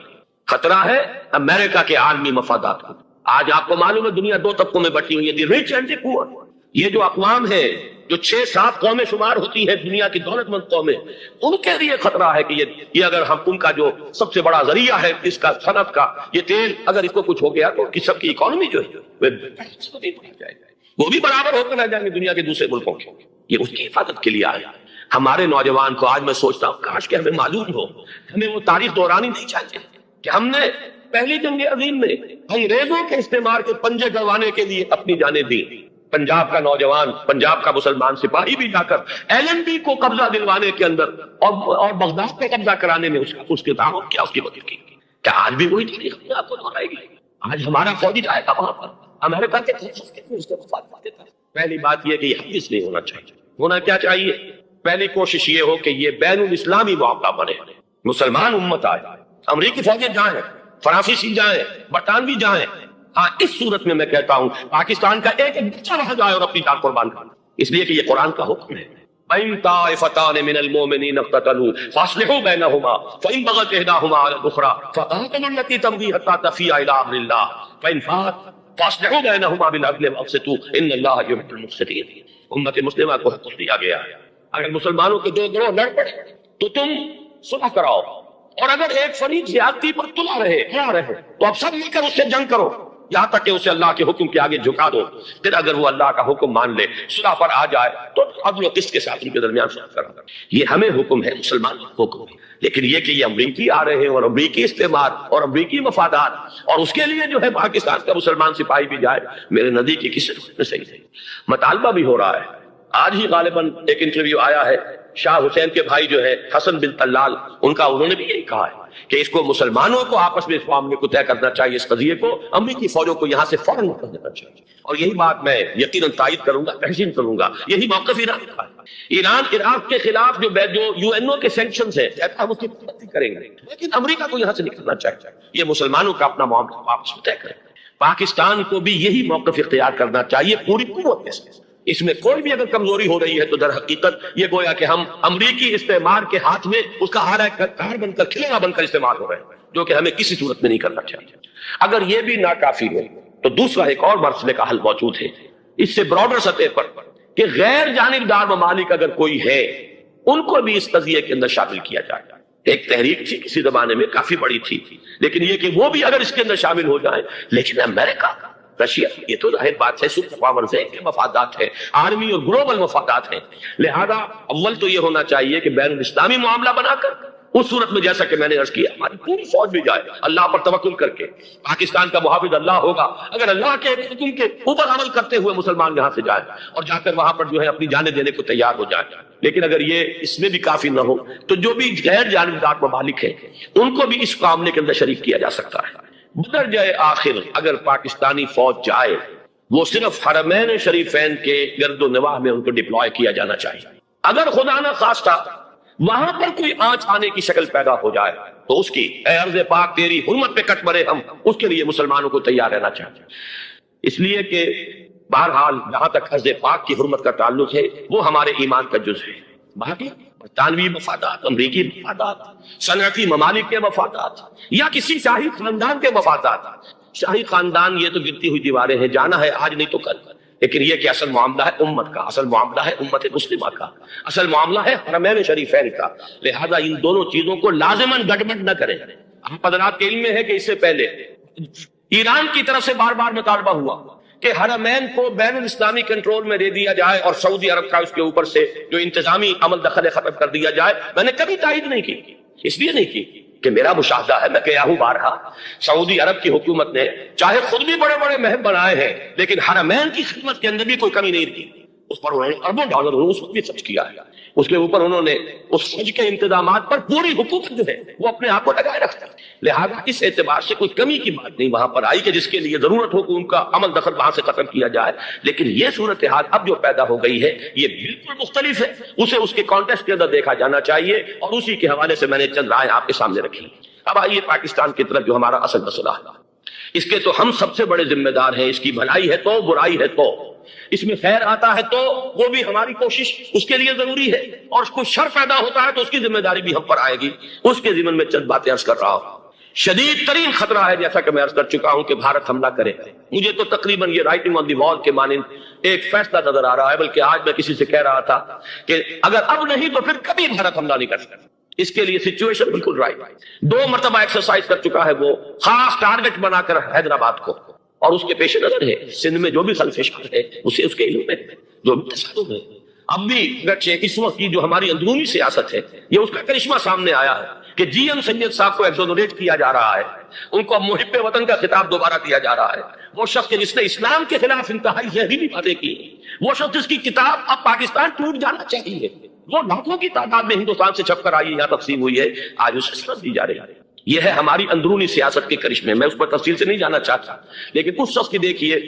خطرہ ہے امریکہ کے عالمی مفادات کو۔ آج آپ کو معلوم ہے دنیا 2 طبقوں میں بٹی ہوئی ہے، دی ریچ اینڈ دی پور۔ یہ جو اقوام ہے، جو 6-7 قومیں شمار ہوتی ہے دنیا کی دولت مند قومیں، ان کے لیے خطرہ ہے کہ یہ اگر ہم ان کا جو سب سے بڑا ذریعہ ہے اس کا صنعت کا یہ تیل، اگر اس کو کچھ ہو گیا تو سب کی اکانومی جو ہے وہ بھی برابر ہو کر رہ جائیں گے دنیا کے دوسرے ملکوں کے۔ یہ اس کی حفاظت کے لیے آیا۔ ہمارے نوجوان کو آج میں سوچتا ہوں کاش کہ ہمیں معلوم ہو، ہمیں وہ تاریخ دہرانی نہیں چاہیے کہ ہم نے پہلی جنگ عظیم میں انگریزوں کے استعمار کے پنجے گڑوانے کے لیے اپنی جانیں دی۔ پنجاب کا نوجوان، پنجاب کا مسلمان سپاہی بھی جا کر LND کو قبضہ دلوانے کے اندر اور بغداد پہ قبضہ کرانے میں اس کے تعاون کیا، اس کی مدد کی۔ کیا آج بھی وہی تاریخ آپ کو دہرائے گی؟ آج ہمارا فوجی جائے گا وہاں پر امریکہ کے اس کے مفاد دیتا ہے۔ پہلی بات یہ کہ یہ حدیث نہیں ہونا چاہیے۔ ہونا کیا چاہیے؟ پہلی کوشش یہ ہو کہ یہ بین الاسلامی معاملہ بنے، مسلمان امت آئے، امریکی فوجیں جائیں، فرانسیسی جائیں، برطانوی جائیں۔ ہاں اس صورت میں کہتا ہوں پاکستان کا ایک بچہ وہاں جائے اور اپنی جان قربان کرے، اس لیے کہ یہ قرآن کا حکم ہے۔ فَإِن طَائِفَتَانِ مِنَ الْمُؤْمِنِينَ اقْتَتَلُوا فَأَصْلِحُوا بَيْنَهُمَا فَإِن بَغَتْ إِحْدَاهُمَا عَلَى الْأُخْرَىٰ فَقَاتِلُوا الَّتِي تَبْغِي حَتَّىٰ تَفِيءَ إِلَىٰ أَمْرِ اللَّهِ فَإِن فَاءَتْ فَأَصْلِحُوا بَيْنَهُمَا بِالْعَدْلِ وَأَقْسِطُوا إِنَّ اللَّهَ يُحِبُّ الْمُقْسِطِينَ۔ امت مسلمہ کو حکم دیا گیا ہے اگر مسلمانوں کے 2 گروہ لڑ پڑے تو تم صلح کراؤ، اور اگر ایک فریق زیادتی پر تلا رہے تو اب سب مل کر اس سے جنگ کرو، یہاں تک کہ اسے اللہ کے حکم کے آگے جھکا دو۔ پھر اگر وہ اللہ کا حکم مان لے، صلح پر آ جائے، تو عدل و قسط کے ساتھ ان کے درمیان صلح کرنا۔ یہ ہمیں حکم ہے، مسلمان حکم ہے۔ لیکن یہ کہ یہ امریکی آ رہے ہیں اور امریکی استعمار اور امریکی مفادات، اور اس کے لیے جو ہے پاکستان کا مسلمان سپاہی بھی جائے، میرے نزدیک کی کسی میں صحیح نہیں۔ مطالبہ بھی ہو رہا ہے، آج ہی غالباً ایک انٹرویو آیا ہے، شاہ حسین کے بھائی جو ہے حسن بن طلال، ان کا انہوں نے بھی یہی کہا ہے کہ اس کو مسلمانوں کو آپس میں اس معاملے کو طے کرنا چاہیے، اس قضیے کو امریکی فوجوں کو یہاں سے فوراً نکل دینا چاہیے، اور یہی بات میں یقیناً تائید کروں گا، تحسین کروں گا، یہی موقف ایران کا ہے۔ ایران عراق کے خلاف جو UN کے سینکشنز ہیں ہم اس کی پابندی کریں گے، لیکن امریکہ کو یہاں سے نکلنا چاہیے، یہ مسلمانوں کا اپنا معاملہ آپس میں طے کریں۔ پاکستان کو بھی یہی موقف اختیار کرنا چاہیے پوری قوت کے ساتھ۔ اس میں کوئی بھی اگر کمزوری ہو رہی ہے تو در حقیقت یہ گویا کہ ہم امریکی استعمار کے ہاتھ میں اس کا ہارا کار بن کر، کھلونا بن کر استعمال ہو رہے ہیں، جو کہ ہمیں کسی صورت میں نہیں کرنا چاہیے۔ اگر یہ بھی ناکافی ہے تو دوسرا ایک اور مسئلے کا حل موجود ہے اس سے براڈر سطح پر، کہ غیر جانبدار ممالک اگر کوئی ہے ان کو بھی اس قضیے کے اندر شامل کیا جائے۔ ایک تحریک تھی کسی زمانے میں، کافی بڑی تھی، لیکن یہ کہ وہ بھی اگر اس کے اندر شامل ہو جائیں، لیکن امریکہ، رشیا، یہ تو ظاہر بات ہے سپر پاورز ہیں، ان کے مفادات ہیں، عالمی اور گلوبل مفادات ہیں، لہذا اول تو یہ ہونا چاہیے کہ بین الاسلامی معاملہ بنا کر، اس صورت میں جیسا کہ میں نے عرض کیا ہماری پوری فوج بھی جائے اللہ پر توکل کر کے، پاکستان کا محافظ اللہ ہوگا، اگر اللہ کے حکم کے اوپر عمل کرتے ہوئے مسلمان یہاں سے جائیں اور جا کر وہاں پر جو ہے اپنی جانیں دینے کو تیار ہو جائیں۔ لیکن اگر یہ اس میں بھی کافی نہ ہو تو جو بھی غیر جانبدار ممالک ہیں ان کو بھی اس معاملے کے اندر شریک کیا جا سکتا ہے۔ بدرجہ آخر اگر پاکستانی فوج جائے وہ صرف حرمین شریفین کے گرد و نواح میں ان کو ڈپلوائے کیا جانا چاہیے۔ اگر خدا نہ خواستہ وہاں پر کوئی آنچ آنے کی شکل پیدا ہو جائے تو اس کی اے عرض پاک تیری حرمت پہ کٹ مرے ہم، اس کے لیے مسلمانوں کو تیار رہنا چاہیے، اس لیے کہ بہرحال جہاں تک عرض پاک کی حرمت کا تعلق ہے وہ ہمارے ایمان کا جز ہے۔ باقی برطانوی مفادات، امریکی مفادات، صنعتی ممالک کے مفادات یا کسی شاہی خاندان کے مفادات، شاہی خاندان یہ تو گرتی ہوئی دیواریں ہیں، جانا ہے آج نہیں تو کل، لیکن یہ کہ اصل معاملہ ہے امت کا، اصل معاملہ ہے امت مسلمہ کا، اصل معاملہ ہے حرمین شریفین کا، لہذا ان دونوں چیزوں کو لازماً گڑبڑ نہ کریں۔ ہم حضرات کے علم میں ہے کہ اس سے پہلے ایران کی طرف سے بار بار مطالبہ ہوا کہ حرمین کو بین الاسلامی کنٹرول میں دے دیا جائے اور سعودی عرب کا اس کے اوپر سے جو انتظامی عمل دخل ختم کر دیا جائے۔ میں نے کبھی تائید نہیں کی، اس لیے نہیں کی کہ میرا مشاہدہ ہے، میں گیا ہوں بارہا، سعودی عرب کی حکومت نے چاہے خود بھی بڑے بڑے محل بنائے ہیں لیکن حرمین کی خدمت کے اندر بھی کوئی کمی نہیں کی، اس پر انہوں نے اربوں ڈالر اس وقت بھی خرچ کیا ہے، اس کے اوپر انہوں نے اس حج کے انتظامات پر پوری حکومت جو ہے وہ اپنے آپ کو لگائے رکھتا ہے۔ لہذا اس اعتبار سے کوئی کمی کی بات نہیں وہاں پر آئی کہ جس کے لیے ضرورت ہو کہ ان کا عمل دخل وہاں سے ختم کیا جائے، لیکن یہ صورتحال اب جو پیدا ہو گئی ہے یہ بالکل مختلف ہے، اسے اس کے کانٹیکسٹ کے اندر دیکھا جانا چاہیے، اور اسی کے حوالے سے میں نے چند رائے آپ کے سامنے رکھی۔ اب آئیے پاکستان کی طرف جو ہمارا اصل مسئلہ ہے، اس کے تو ہم سب سے بڑے ذمہ دار ہیں، اس کی بھلائی ہے تو برائی ہے تو، اس میں خیر آتا ہے تو وہ بھی ہماری کوشش اس کے لیے ضروری ہے، اور کوئی شر پیدا ہوتا ہے تو اس کی ذمہ داری بھی ہم پر آئے گی۔ اس کے ضمن میں چند باتیں عرض کر رہا ہوں۔ شدید ترین خطرہ ہے، جیسا کہ میں عرض کر چکا ہوں، کہ بھارت حملہ کرے۔ مجھے تو تقریباً یہ رائٹنگ آن دی وال کے مانند ایک فیصلہ نظر آ رہا ہے، بلکہ آج میں کسی سے کہہ رہا تھا کہ اگر اب نہیں تو پھر کبھی بھارت حملہ نہیں کر سکتا۔ اس کے لیے سچویشن بالکل رائٹ، 2 مرتبہ ایکسرسائز کر چکا ہے وہ، خاص ٹارگٹ بنا کر حیدرآباد کو، اور اس کے پیش نظر ہے سندھ میں جو بھی خلفشات ہے اسے اس کے علم میں جو بھی تصادم ہے۔ اب بھی اس وقت کی جو ہماری اندرونی سیاست ہے یہ اس کا کرشمہ سامنے آیا ہے کہ جی ایم سید صاحب کو ایگزونریٹ کیا جا رہا ہے، ان کو محب وطن کا خطاب دوبارہ دیا جا رہا ہے۔ وہ شخص جس نے اسلام کے خلاف انتہائی زہریلی باتیں کی، وہ شخص جس کی کتاب اب پاکستان ٹوٹ جانا چاہیے، وہ لاکھوں کی تعداد میں ہندوستان سے چھپ کر آئی ہے، یہاں تقسیم ہوئی ہے، آج اسے سزا دی جا رہی ہے۔ یہ ہے ہماری اندرونی سیاست کے کرشمے، میں اس پر تفصیل سے نہیں جانا چاہتا، لیکن اس شخص کی دیکھیے،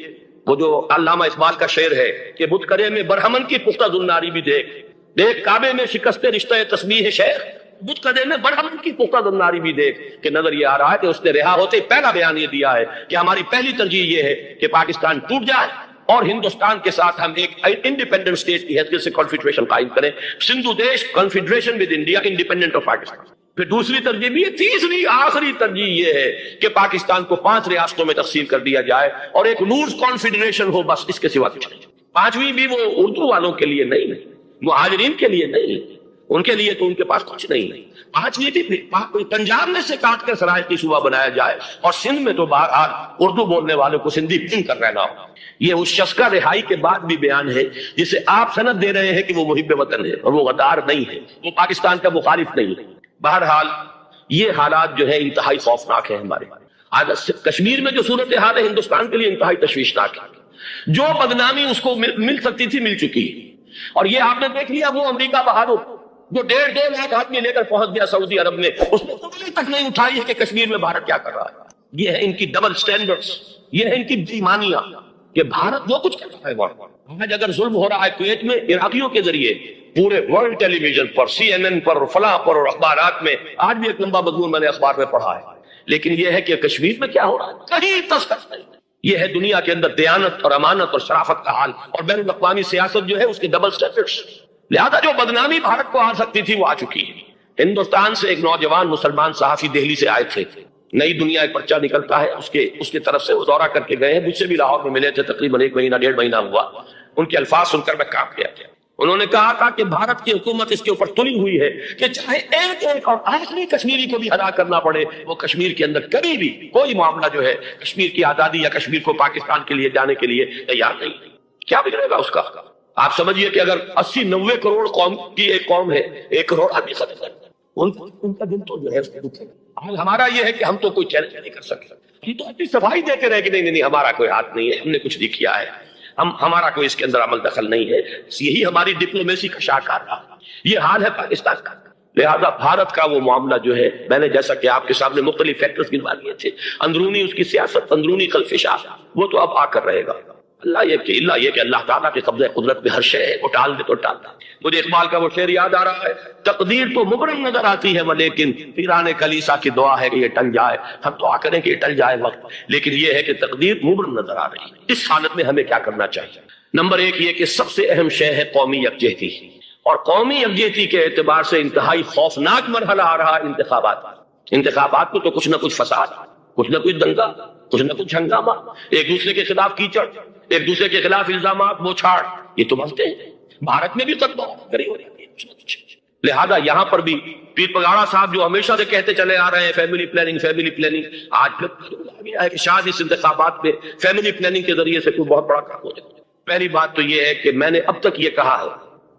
وہ جو علامہ اقبال کا شعر ہے کہ بت کرے میں برہمن کی پختہ زناری بھی دیکھ، دیکھ کعبے میں شکست رشتہ تسبیح شیخ، بت کرے میں برہمن کی پختہ زناری بھی دیکھ، کہ نظر یہ آ رہا ہے کہ اس نے رہا ہوتے پہلا بیان یہ دیا ہے کہ ہماری پہلی ترجیح یہ ہے کہ پاکستان ٹوٹ جائے اور ہندوستان کے ساتھ ہم ایک انڈیپینڈنٹ اسٹیٹ کی حیثیت سے کنفیڈریشن قائم کریں، سندھو دیش confederation with India independent of Pakistan. پھر دوسری ترجیح بھی ہے، تیسری آخری ترجیح یہ ہے کہ پاکستان کو 5 ریاستوں میں تقسیم کر دیا جائے اور ایک لوز کانفیڈریشن ہو، بس اس کے سوا کچھ نہیں۔ 5ویں بھی وہ اردو والوں کے لیے نہیں، مہاجرین کے لیے نہیں، ان کے لیے تو ان کے پاس کچھ نہیں۔ 5ویں بھی پنجاب میں سے کاٹ کر سرائکی صوبہ بنایا جائے اور سندھ میں تو بہرحال اردو بولنے والوں کو سندھی پن کر رہنا ہو۔ یہ اس شخص کا رہائی کے بعد بھی بیان ہے جسے آپ سند دے رہے ہیں کہ وہ محب وطن ہے، اور وہ غدار نہیں ہے، وہ پاکستان کا مخالف نہیں ہے۔ بہرحال یہ حالات جو ہے انتہائی خوفناک ہے ہمارے۔ آج کشمیر میں جو صورتحال ہے ہندوستان کے لیے انتہائی تشویشناک ہے، جو بدنامی اس کو مل سکتی تھی مل چکی ہے، اور یہ آپ نے دیکھ لیا وہ امریکہ بہادر جو 1.5-2 لاکھ آدمی لے کر پہنچ گیا سعودی عرب میں، اس نے انگلی تک نہیں اٹھائی ہے کہ کشمیر میں بھارت کیا کر رہا ہے۔ یہ ہے ان کی ڈبل سٹینڈرڈز، یہ ہے ان کی بےایمانیاں کہ بھارت جو کچھ کر رہا ہے وہاں۔ آج اگر ظلم ہو رہا ہے کویت میں عراقیوں کے ذریعے، پورے ورلڈ ٹیلی ویژن پر، CNN پر، فلاں پر، اور اخبارات میں، آج بھی ایک لمبا مضمون میں نے اخبار میں پڑھا ہے، لیکن یہ ہے کہ کشمیر میں کیا ہو رہا ہے کہیں تذکرہ نہیں۔ یہ ہے دنیا کے اندر دیانت اور امانت اور شرافت کا حال، اور بین الاقوامی سیاست جو ہے اس کے ڈبل سٹینڈرڈز۔ لہذا جو بدنامی بھارت کو آ سکتی تھی وہ آ چکی ہے۔ ہندوستان سے ایک نوجوان مسلمان صحافی دہلی سے آئے تھے، نئی دنیا ایک پرچہ نکلتا ہے، اس کے طرف سے وہ دورہ کر کے گئے ہیں، مجھ سے بھی لاہور میں ملے تھے، تقریباً 1 مہینہ 1.5 مہینہ ہوا۔ ان کے الفاظ سن کر میں کانپ گیا تھا۔ انہوں نے کہا تھا کہ بھارت کی حکومت اس کے اوپر تلی ہوئی ہے کہ چاہے ایک اور آخری کشمیری کو بھی ہلاک کرنا پڑے، وہ کشمیر کے اندر کبھی بھی کوئی معاملہ جو ہے کشمیر کی آزادی یا کشمیر کو پاکستان کے لیے جانے کے لیے تیار نہیں۔ کیا بگڑے گا اس کا؟ آپ سمجھیے کہ اگر 80-90 کروڑ قوم کی ایک قوم ہے، 1 کروڑ آدمی ختم کر ان کا دل تو جو ہے آج ہمارا یہ ہے کہ ہم تو کوئی چیلنج نہیں کر سکتے، ہم تو اپنی صفائی دیتے رہے کہ نہیں ہمارا کوئی ہاتھ نہیں ہے، ہم نے کچھ نہیں کیا ہے، ہمارا کوئی اس کے اندر عمل دخل نہیں ہے۔ یہی ہماری ڈپلومیسی کا شاہکار رہا، یہ حال ہے پاکستان کا۔ لہذا بھارت کا وہ معاملہ جو ہے، میں نے جیسا کہ آپ کے سامنے مختلف فیکٹرز گنوا دیے تھے، اندرونی اس کی سیاست، اندرونی خلفشات، وہ تو اب آ کر رہے گا۔ اللہ یہ کہ اللہ تعالیٰ کے قبضہ قدرت میں ہر شے ہے، وہ ٹال دے تو ٹالتا۔ مجھے اقبال کا وہ شعر یاد آ رہا ہے، تقدیر تو مبرم نظر آتی ہے لیکن پیران کلیسا کی دعا ہے کہ یہ ٹل جائے۔ ہم دعا کریں کہ یہ ٹل جائے وقت، لیکن یہ ہے کہ تقدیر مبرم نظر آ رہی ہے۔ اس حالت میں ہمیں کیا کرنا چاہیے؟ نمبر 1 یہ کہ سب سے اہم شے ہے قومی یکجہتی، اور قومی یکجہتی کے اعتبار سے انتہائی خوفناک مرحلہ آ رہا ہے انتخابات کو تو کچھ نہ کچھ فساد کچھ نہ کچھ دنگا، کچھ نہ کچھ ہنگامہ، ایک دوسرے کے خلاف کیچڑ، ایک دوسرے کے خلاف الزامات بوچھاڑ، یہ تو بنتے ہیں۔ بھارت میں بھی قتل گری ہو جاتی ہے کچھ نہ کچھ۔ لہذا یہاں پر بھی پیر پگاڑا صاحب جو ہمیشہ سے کہتے چلے آ رہے ہیں فیملی پلاننگ فیملی پلاننگ، آج پھر آ گیا ہے کہ شاید اس انتخابات میں فیملی پلاننگ کے ذریعے سے کوئی بہت بڑا کام ہو جائے۔ پہلی بات تو یہ ہے کہ میں نے اب تک یہ کہا ہے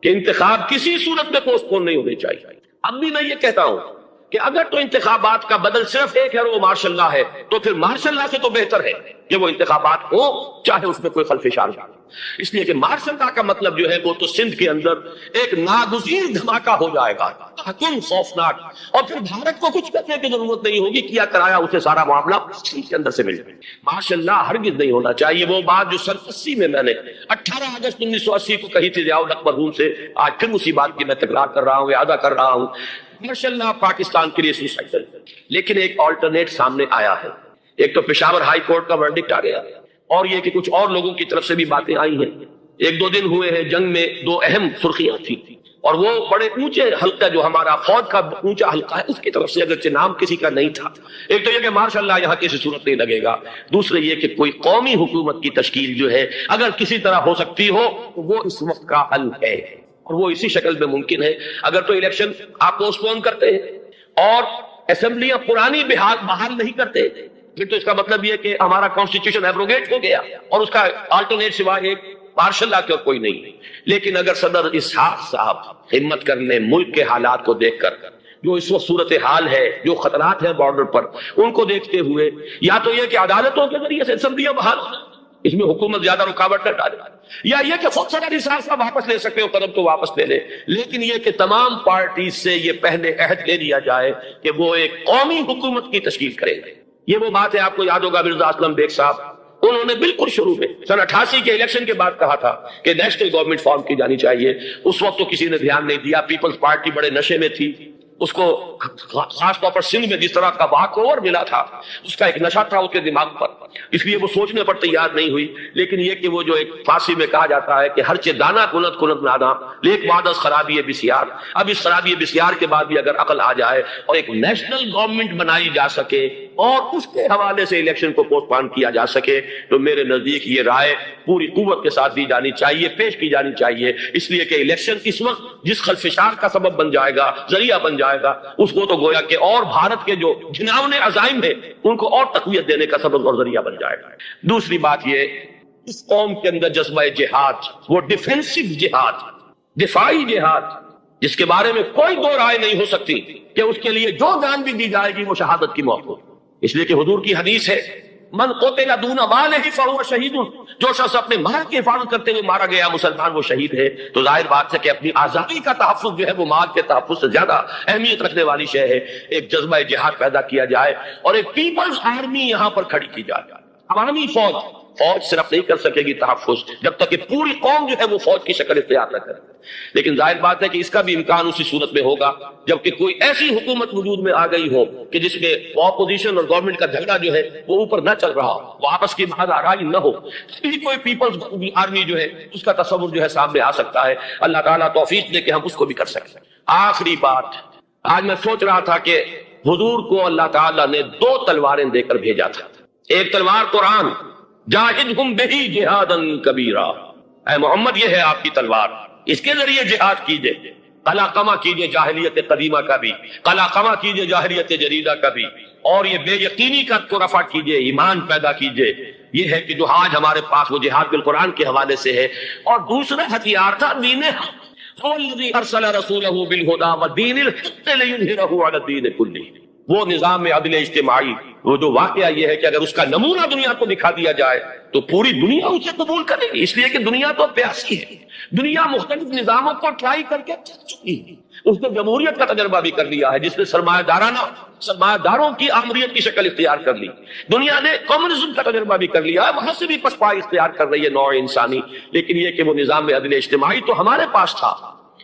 کہ انتخاب کسی صورت میں پوسٹ پون نہیں ہونے چاہیے۔ اب بھی میں یہ کہتا ہوں کہ اگر تو انتخابات کا بدل صرف ایک ہے اور وہ مارشاء اللہ ہے، تو پھر مارشاء اللہ سے تو بہتر ہے کہ وہ انتخابات ہو چاہے اس میں کوئی خلفشار ہو، اس لیے کہ مارشاء اللہ کا مطلب جو ہے وہ تو سندھ کے اندر ایک ناگزیر دھماکہ ہو جائے گا، تحکم خوفناک، اور پھر بھارت کو کچھ کرنے کی ضرورت نہیں ہوگی، کیا کرایا اسے سارا معاملہ سندھ کے اندر سے مل جائے۔ مارشاء اللہ ہرگز نہیں ہونا چاہیے۔ وہ بات جو سن 80 میں نے 18 اگست 1980 کو کہی تھی ضیاء الحق مرحوم سے، آج پھر اسی بات کی میں تکرار کر رہا ہوں، اعادہ کر رہا ہوں۔ ماشاء اللہ پاکستان کے لیے سوسائڈل، لیکن ایک آلٹرنیٹ سامنے آیا ہے۔ ایک تو پشاور ہائی کورٹ کا ورڈکٹ آ گیا، اور یہ کہ کچھ اور لوگوں کی طرف سے بھی باتیں آئی ہیں۔ ایک دو دن ہوئے ہیں جنگ میں، دو اہم سرخیاں تھیں، اور وہ بڑے اونچے حلقہ جو ہمارا فوج کا اونچا حلقہ ہے اس کی طرف سے، اگرچہ نام کسی کا نہیں تھا۔ ایک تو یہ کہ ماشاء اللہ یہاں کسی صورت نہیں لگے گا، دوسرے یہ کہ کوئی قومی حکومت کی تشکیل جو ہے اگر کسی طرح ہو سکتی ہو تو وہ اس وقت کا حل ہے، اور وہ اسی شکل میں ممکن ہے۔ اگر تو الیکشن آپ پوسٹ پون کرتے ہیں اور اسمبلیاں پرانی بحال نہیں کرتے، پھر تو اس کا مطلب یہ کہ ہمارا کانسٹیٹیوشن ایبروگیٹ ہو گیا اور اس کا آلٹرنیٹ سوائے ایک مارشاء اللہ کا کوئی نہیں۔ لیکن اگر صدر اسحاق صاحب ہمت کر لیں ملک کے حالات کو دیکھ کر، جو اس وقت صورتحال ہے، جو خطرات ہیں بارڈر پر، ان کو دیکھتے ہوئے یا تو یہ کہ عدالتوں کے ذریعے سے اسمبلیاں بحال ہو، اس میں حکومت زیادہ رکاوٹ نہ ڈالے، یا یہ کہ خود صدر اسحاق صاحب واپس لے سکتے ہو قدم تو واپس لے لے، لیکن یہ کہ تمام پارٹی سے یہ پہلے عہد لے لیا جائے کہ وہ ایک قومی حکومت کی تشکیل کریں گے۔ یہ وہ بات ہے، آپ کو یاد ہوگا مرزا اسلم بیگ صاحب، انہوں نے بالکل شروع میں سن 88 کے الیکشن کے بعد کہا تھا کہ نیشنل گورنمنٹ فارم کی جانی چاہیے۔ اس وقت تو کسی نے دھیان نہیں دیا، پیپلز پارٹی بڑے نشے میں تھی، اس کو خاص طور پر سندھ میں جس طرح کا واک اوور ملا تھا، اس کا ایک نشہ تھا اس کے دماغ پر، اس لیے وہ سوچنے پر تیار نہیں ہوئی۔ لیکن یہ کہ وہ جو ایک فارسی میں کہا جاتا ہے کہ ہر چے دانا کنت کنت نادا لیک بعد از خرابی بسیار، اب اس خرابی بسیار کے بعد بھی اگر عقل آ جائے اور ایک نیشنل گورنمنٹ بنائی جا سکے اور اس کے حوالے سے الیکشن کو پوسٹ پون کیا جا سکے، تو میرے نزدیک یہ رائے پوری قوت کے ساتھ دی جانی چاہیے، پیش کی جانی چاہیے، اس لیے کہ الیکشن اس وقت جس خلفشار کا سبب بن جائے گا، ذریعہ بن جائے گا، اس کو تو گویا کہ اور بھارت کے جو گھناؤنے عزائم ہیں ان کو اور تقویت دینے کا سبب اور ذریعہ بن جائے گا۔ دوسری بات یہ، اس قوم کے اندر جذبہ جہاد، وہ ڈیفینسو جہاد، دفاعی جہاد، جس کے بارے میں کوئی دو رائے نہیں ہو سکتی کہ اس کے لیے جو جان بھی دی جائے گی وہ شہادت کی موت ہو، اس لیے کہ حضور کی حدیث ہے من قتل دون مالہ فہو شہید، جو شخص اپنے مال کی حفاظت کرتے ہوئے مارا گیا مسلمان وہ شہید ہے۔ تو ظاہر بات ہے کہ اپنی آزادی کا تحفظ جو ہے وہ مال کے تحفظ سے زیادہ اہمیت رکھنے والی شے ہے۔ ایک جذبہ جہاد پیدا کیا جائے اور ایک پیپلز آرمی یہاں پر کھڑی کی جائے۔ عوامی فوج صرف نہیں کر سکے گی تحفظ جب تک کہ پوری قوم جو ہے وہ فوج کی شکل اختیار نہ کرے، لیکن ظاہر بات ہے کہ اس کا بھی امکان اسی صورت میں ہوگا جبکہ کوئی ایسی حکومت وجود میں آ گئی ہو کہ جس میں اپوزیشن اور گورنمنٹ کا جھگڑا جو ہے وہ اوپر نہ چل رہا ہو، وہ آپس کی محض آرائی نہ ہو، تبھی کوئی پیپلز آرمی جو ہے اس کا تصور جو ہے سامنے آ سکتا ہے۔ اللہ تعالیٰ توفیق دے کہ ہم اس کو بھی کر سکیں۔ آخری بات، آج میں سوچ رہا تھا کہ حضور کو اللہ تعالیٰ نے 2 تلواریں دے کر بھیجا تھا۔ ایک تلوار قرآن، جاہدہم بہی جہادا کبیرا، اے محمد یہ ہے آپ کی تلوار، اس کے ذریعے جہاد کیجئے، قلع قمع کیجئے جاہلیت قدیمہ کا بھی، قلع قمع کیجئے جاہلیت جدیدہ کا بھی، اور یہ بے یقینی کو رفع کیجئے، ایمان پیدا کیجئے۔ یہ ہے کہ جو آج ہمارے پاس وہ جہاد بالقرآن کے حوالے سے ہے۔ اور دوسرا ہتھیار تھا دین حق، الذی ارسل رسولہ بالہدی ودین الحق لیظہرہ علی الدین کلہ۔ وہ نظام عدل اجتماعی، وہ جو واقعہ یہ ہے کہ اگر اس کا نمونہ دنیا کو دکھا دیا جائے تو پوری دنیا اسے قبول کرے گی، اس لیے کہ دنیا تو پیاسی ہے، دنیا مختلف نظاموں کو ٹرائی کر کے چل چکی ہے۔ اس نے جمہوریت کا تجربہ بھی کر لیا ہے جس نے سرمایہ داروں کی آمریت کی شکل اختیار کر لی، دنیا نے کمیونزم کا تجربہ بھی کر لیا ہے، وہاں سے بھی پسپائی اختیار کر رہی ہے نوع انسانی، لیکن یہ کہ وہ نظام عدل اجتماعی تو ہمارے پاس تھا۔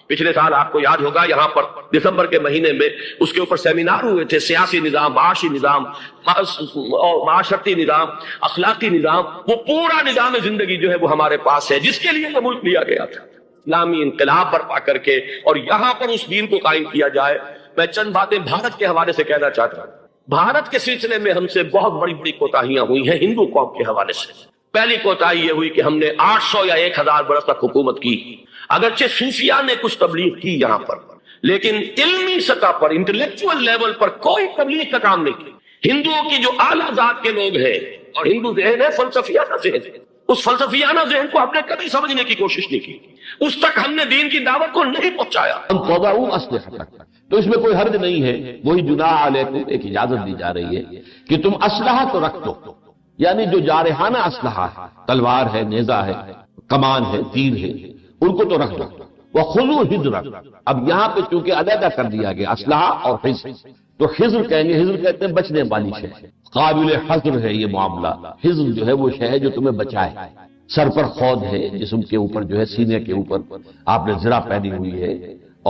پچھلے سال آپ کو یاد ہوگا یہاں پر دسمبر کے مہینے میں اس کے اوپر سیمینار ہوئے تھے، سیاسی نظام، معاشی نظام، معاشرتی نظام، اخلاقی نظام، وہ پورا نظام زندگی جو ہے وہ ہمارے پاس ہے جس کے لیے یہ ملک لیا گیا تھا، اسلامی انقلاب برپا کر کے، اور یہاں پر اس دین کو قائم کیا جائے۔ میں چند باتیں بھارت کے حوالے سے کہنا چاہتا ہوں۔ بھارت کے سلسلے میں ہم سے بہت بڑی بڑی کوتاہیاں ہوئی ہیں ہندو قوم کے حوالے سے۔ پہلی کوتاہی یہ ہوئی کہ ہم نے 800 یا 1000 برس تک حکومت کی، اگرچہ صوفیاء نے کچھ تبلیغ کی یہاں پر، لیکن علمی سطح پر، انٹلیکچوئل لیول پر کوئی تبلیغ کا کام نہیں کیا۔ ہندوؤں کی جو اعلیٰ ذات کے لوگ ہیں، اور ہندو ذہن ہے فلسفیانہ ذہن، اس فلسفیانہ ذہن کو ہم نے کبھی سمجھنے کی کوشش نہیں کی، اس تک ہم نے دین کی دعوت کو نہیں پہنچایا۔ تو اس میں کوئی حرج نہیں ہے، وہی جناح علیکم ایک اجازت دی جا رہی ہے کہ تم اسلحہ تو رکھ دو، یعنی جو جارحانہ اسلحہ ہے، تلوار ہے، نیزہ ہے، کمان ہے، تیر ہے، ان کو تو رکھ دو۔ وَخُذُوا حِذْرَكُمْ، اب یہاں پہ چونکہ علیحدہ کر دیا گیا اسلحہ اور حذر، تو حذر کہیں گے، حذر کہتے ہیں بچنے والی شے، قابل حذر ہے یہ معاملہ۔ حذر جو ہے وہ شے ہے جو تمہیں بچائے، سر پر خود ہے، جسم کے اوپر جو ہے سینے کے اوپر آپ نے زرہ پہنی ہوئی ہے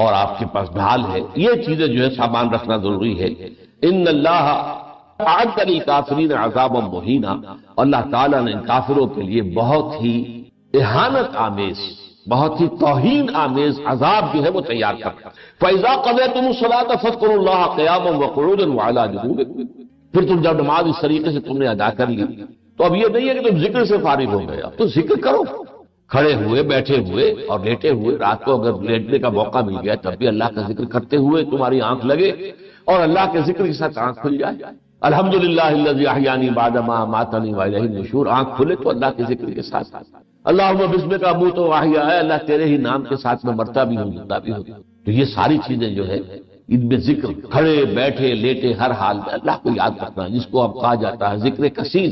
اور آپ کے پاس ڈھال ہے، یہ چیزیں جو ہے سامان رکھنا ضروری ہے۔ ان اللہ اعد للکافرین عذابا مہینا، اللہ تعالیٰ نے ان کافروں کے لیے بہت ہی اہانت آمیز، بہت ہی توہین آمیز عذاب جو ہے وہ تیار کرتا۔ فَإِذَا قَضَيْتُمُ الصَّلَاةَ فاذْكُرُوا اللَّهَ قِيَامًا وَقُعُودًا وَعَلَىٰ جُنُوبِكُمْ، پھر تم جب نماز اس طریقے سے تم نے ادا کر لی تو اب یہ نہیں ہے کہ تم ذکر سے فارغ ہو گئے، اب تو ذکر کرو، کھڑے ہوئے، بیٹھے ہوئے اور لیٹے ہوئے، رات کو اگر لیٹنے کا موقع مل گیا تب بھی اللہ کا ذکر کرتے ہوئے تمہاری آنکھ لگے اور اللہ کے ذکر کے ساتھ آنکھ کھل جائے۔ الحمدللہ الذی احیانی بعد ما اماتنی والیہ النشور، آنکھ کھلے تو اللہ کے ذکر کے ساتھ اللہم بسمک اموت واحیا، اے اللہ تیرے ہی نام کے ساتھ میں مرتا بھی ہوں زندہ بھی ہوں۔ تو یہ ساری چیزیں جو ہے ان میں ذکر، کھڑے بیٹھے لیٹے ہر حال میں اللہ کو یاد رکھنا، جس کو اب کہا جاتا ہے ذکر کثیر،